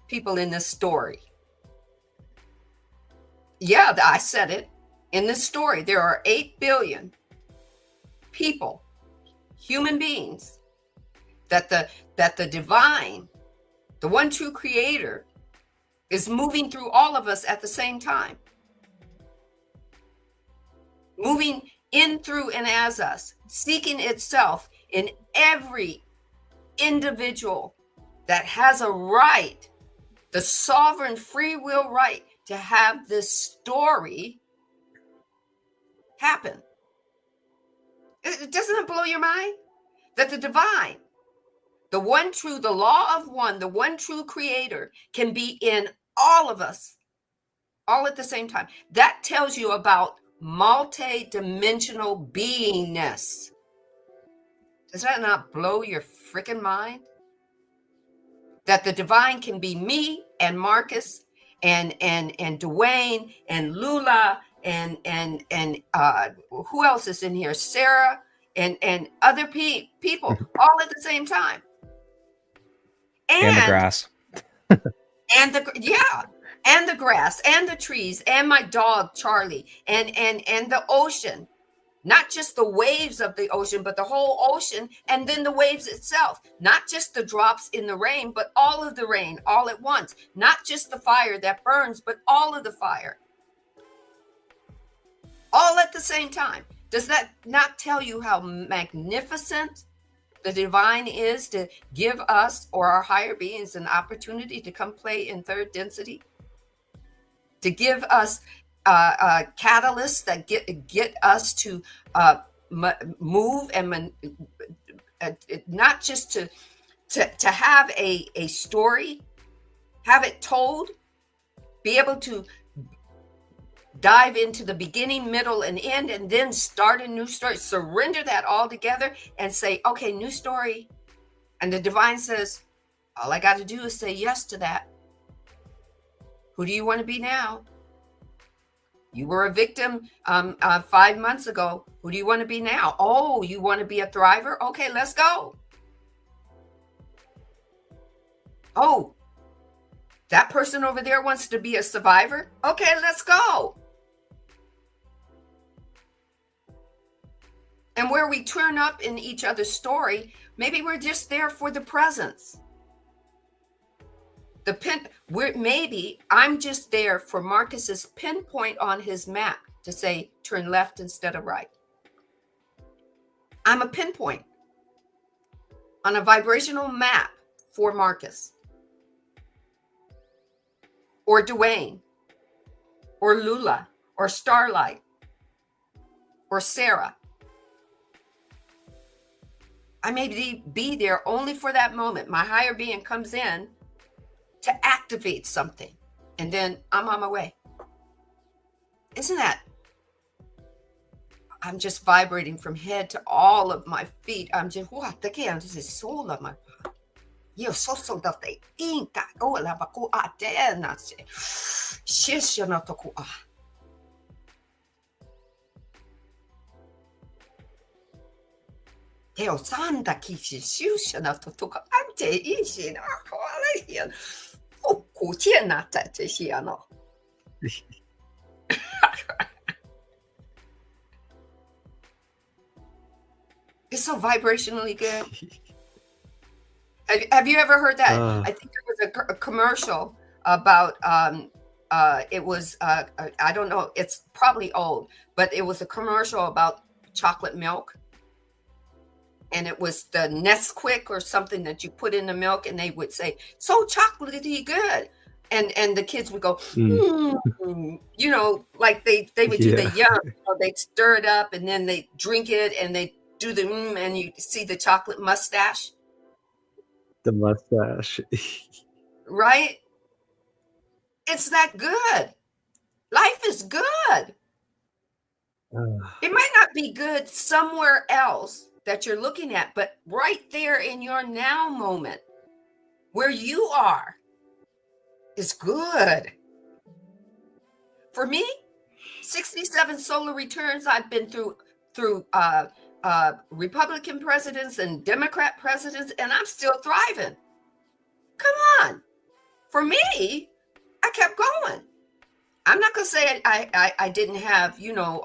people in this story. Yeah, I said it. In this story, there are 8 billion people, human beings, that the divine, the one true creator, is moving through all of us at the same time. Moving in, through, and as us, seeking itself in every individual that has a right, the sovereign free will right to have this story happen. Doesn't it blow your mind that the divine, the one true, the law of one, the one true creator can be in all of us, all at the same time? That tells you about multi-dimensional beingness. Does that not blow your freaking mind? That the divine can be me and Marcus and Dwayne and Lula and who else is in here? Sarah and other people all at the same time. And the grass. And the grass and the trees and my dog Charlie and the ocean. Not just the waves of the ocean, but the whole ocean, and then the waves itself. Not just the drops in the rain, but all of the rain all at once. Not just the fire that burns, but all of the fire. All at the same time. Does that not tell you how magnificent the divine is to give us or our higher beings an opportunity to come play in third density? To give us catalysts that get us to move and not just to have a story, have it told, be able to dive into the beginning, middle, and end, and then start a new story. Surrender that all together and say, okay, new story. And the divine says, all I got to do is say yes to that. Who do you want to be now? You were a victim 5 months ago. Who do you want to be now? Oh, you want to be a thriver? Okay, let's go. Oh, that person over there wants to be a survivor? Okay, let's go. And where we turn up in each other's story, maybe we're just there for the presence. Maybe I'm just there for Marcus's pinpoint on his map to say turn left instead of right. I'm a pinpoint on a vibrational map for Marcus or Dwayne or Lula or Starlight or Sarah. I may be there only for that moment. My higher being comes in to activate something, and then I'm on my way. Isn't that? I'm just vibrating from head to all of my feet. I'm just, what the hell? This is soul of my. Yo, so da te inka o la baku a te na se. Shisha na toku a. Teo sanda kishi shusha na toku ante ishi na koala here. Oh, 古剑呐，在这些啊喏。It's so vibrationally good. Have you ever heard that? I think there was a commercial about it was I don't know, it's probably old, but it was a commercial about chocolate milk. and it was the Nesquik or something that you put in the milk, and they would say, so chocolatey good. And the kids would go, you know, like they would do the Yeah. yum. So they'd stir it up, and then they drink it, and they do the and you see the chocolate mustache, The mustache. right? It's that good. Life is good. It might not be good somewhere else that you're looking at, but right there in your now moment where you are is good. For me, 67 solar returns. I've been through Republican presidents and Democrat presidents, and I'm still thriving. Come on. For me, I kept going. I'm not going to say I didn't have, you know,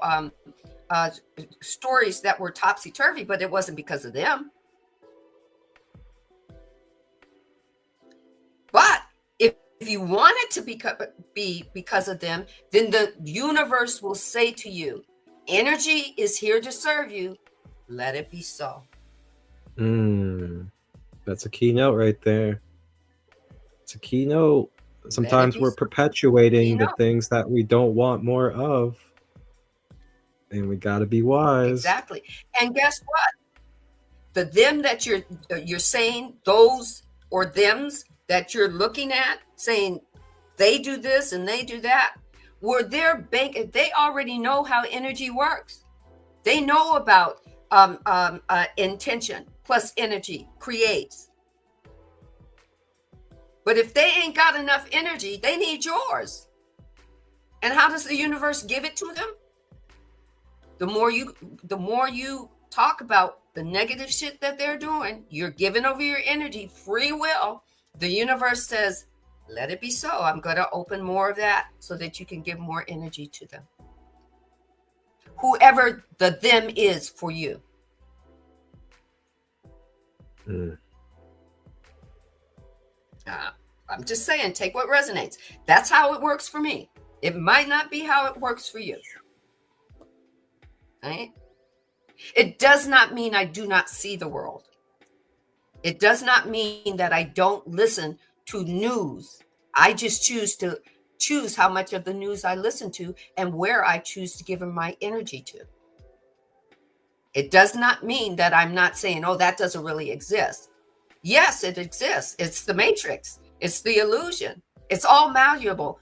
stories that were topsy-turvy, but it wasn't because of them. But if you want it to be because of them, then the universe will say to you, energy is here to serve you. Let it be so. That's a keynote right there. It's a keynote. Sometimes we're so. perpetuating the Keynote. things that we don't want more of. And we got to be wise. Exactly. And guess what? The them that you're saying, those or thems that you're looking at, saying they do this and they do that, were their bank. They already know how energy works. They know about intention plus energy creates. But if they ain't got enough energy, they need yours. And how does the universe give it to them? The more you talk about the negative shit that they're doing, you're giving over your energy, free will. The universe says, let it be so. I'm going to open more of that so that you can give more energy to them. Whoever the them is for you. I'm just saying, take what resonates. That's how it works for me. It might not be how it works for you. Right? It does not mean I do not see the world. It does not mean that I don't listen to news. I just choose how much of the news I listen to and where I choose to give my energy to. It does not mean that I'm not saying, oh, that doesn't really exist. Yes, it exists. It's the matrix. It's the illusion. It's all malleable.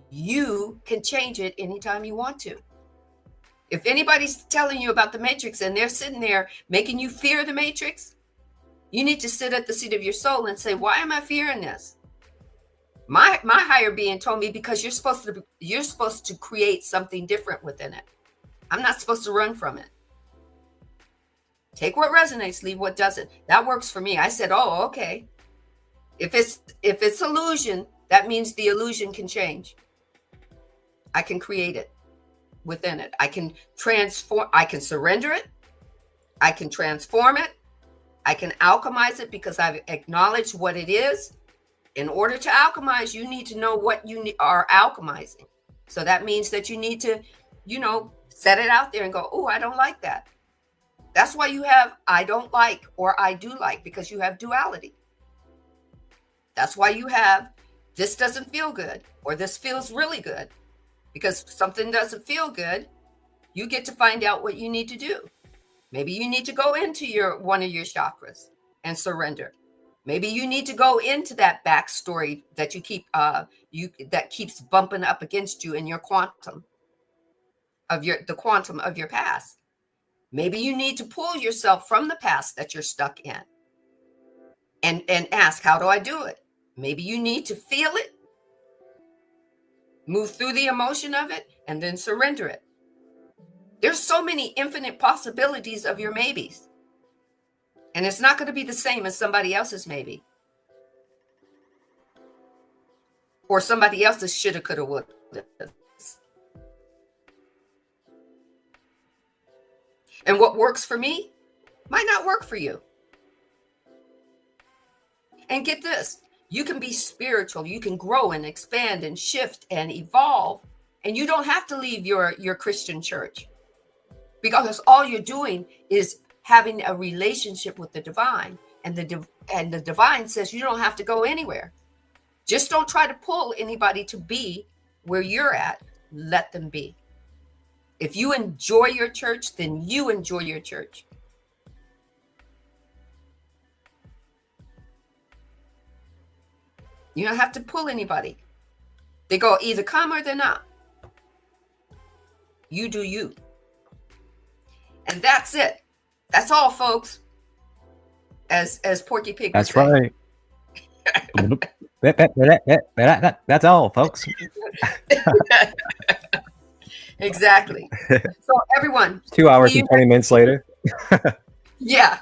You can change it anytime you want to. If anybody's telling you about the matrix and they're sitting there making you fear the matrix, you need to sit at the seat of your soul and say, why am I fearing this? My higher being told me because you're supposed to create something different within it. I'm not supposed to run from it. Take what resonates, leave what doesn't. That works for me. I said, oh, okay. If it's illusion, that means the illusion can change. I can create it within it. I can transform, I can surrender it. I can transform it. I can alchemize it because I've acknowledged what it is. In order to alchemize, you need to know what you are alchemizing. So that means that you need to, set it out there and go, oh, I don't like that. That's why you have I don't like or I do like, because you have duality. That's why you have this doesn't feel good or this feels really good. Because something doesn't feel good, you get to find out what you need to do. Maybe you need to go into one of your chakras and surrender. Maybe you need to go into that backstory that you keep that keeps bumping up against you in your quantum of your past. Maybe you need to pull yourself from the past that you're stuck in and ask, how do I do it? Maybe you need to feel it, move through the emotion of it, and then surrender it. There's so many infinite possibilities of your maybes. And it's not going to be the same as somebody else's maybe. Or somebody else's shoulda, coulda, woulda. And what works for me might not work for you. And get this, you can be spiritual, you can grow and expand and shift and evolve, and you don't have to leave your Christian church, because all you're doing is having a relationship with the divine, and the divine says you don't have to go anywhere. Just don't try to pull anybody to be where you're at. Let them be. If you enjoy your church, then you enjoy your church. You don't have to pull anybody. They go either come or they're not. You do you. And that's it. That's all, folks. As Porky Pig would That's say. right. That's all, folks. Exactly. So everyone, 2 hours and 20 minutes later. yeah.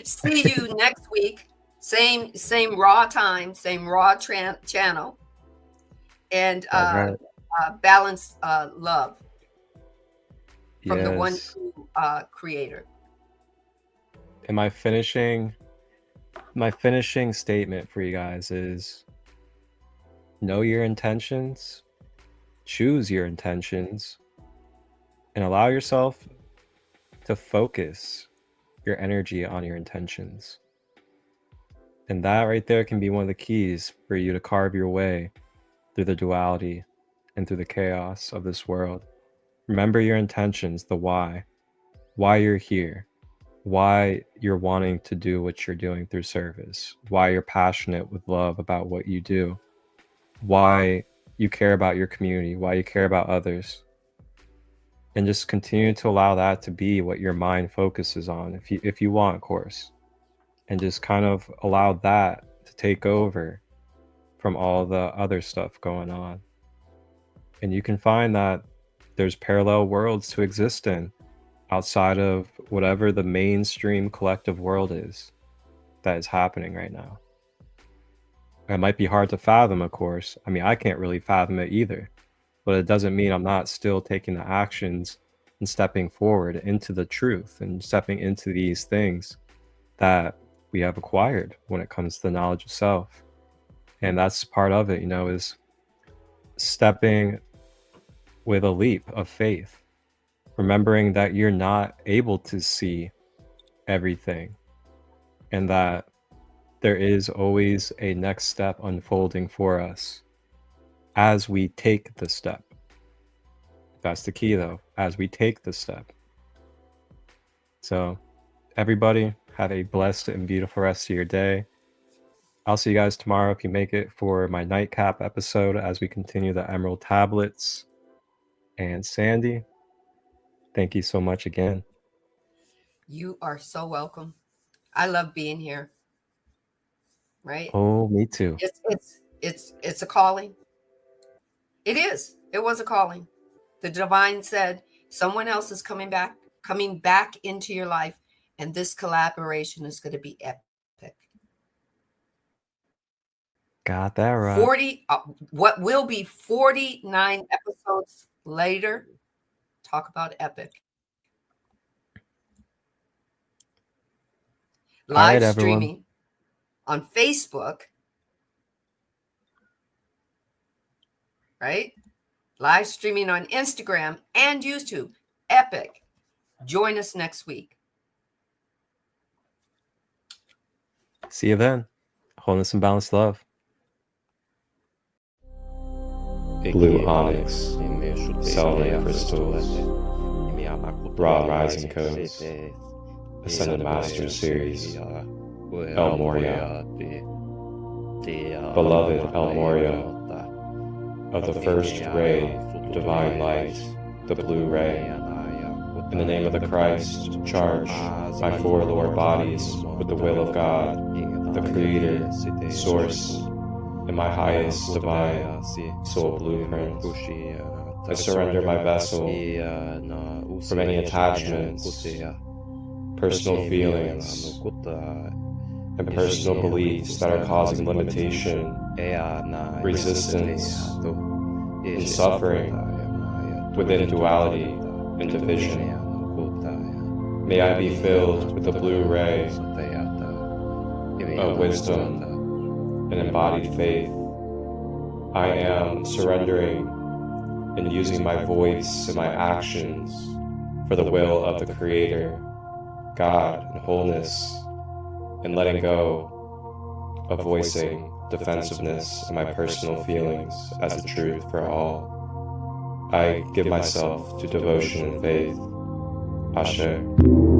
See you next week. Same raw time, same raw channel, and Right. balanced love from the one Yes. true creator. And my finishing statement for you guys is: know your intentions, choose your intentions, and allow yourself to focus your energy on your intentions. And that right there can be one of the keys for you to carve your way through the duality and through the chaos of this world. Remember your intentions, the why you're here, why you're wanting to do what you're doing through service, why you're passionate with love about what you do, why you care about your community, why you care about others. And just continue to allow that to be what your mind focuses on, if you want, of course. And just kind of allow that to take over from all the other stuff going on. And you can find that there's parallel worlds to exist in outside of whatever the mainstream collective world is that is happening right now. It might be hard to fathom, of course. I mean, I can't really fathom it either, but it doesn't mean I'm not still taking the actions and stepping forward into the truth and stepping into these things that we have acquired when it comes to the knowledge of self. And that's part of it, is stepping with a leap of faith, remembering that you're not able to see everything and that there is always a next step unfolding for us as we take the step. That's the key, though, as we take the step. So everybody, have a blessed and beautiful rest of your day. I'll see you guys tomorrow if you make it for my nightcap episode as we continue the Emerald Tablets. And Sandee, thank you so much again. You are so welcome. I love being here. Right? Oh, me too. It's a calling. It is. It was a calling. The divine said someone else is coming back into your life. And this collaboration is going to be epic. Got that right. What will be 49 episodes later? Talk about epic. Live streaming on Facebook. Right? Live streaming on Instagram and YouTube. Epic. Join us next week. See you then. Wholeness and balanced love. Blue onyx, Soulawakening crystals, raw rising codes, Ascended Masters series, El Moria, beloved El Moria, of the first ray of divine light, the blue ray. In the name of the Christ, charge my four lower bodies with the will of God, the Creator, Source, and my highest divine soul blueprint. I surrender my vessel from any attachments, personal feelings, and personal beliefs that are causing limitation, resistance, and suffering within duality and division. May I be filled with the blue ray of wisdom and embodied faith. I am surrendering and using my voice and my actions for the will of the Creator, God and wholeness, and letting go of voicing defensiveness and my personal feelings as the truth for all. I give myself to devotion and faith. Ashe.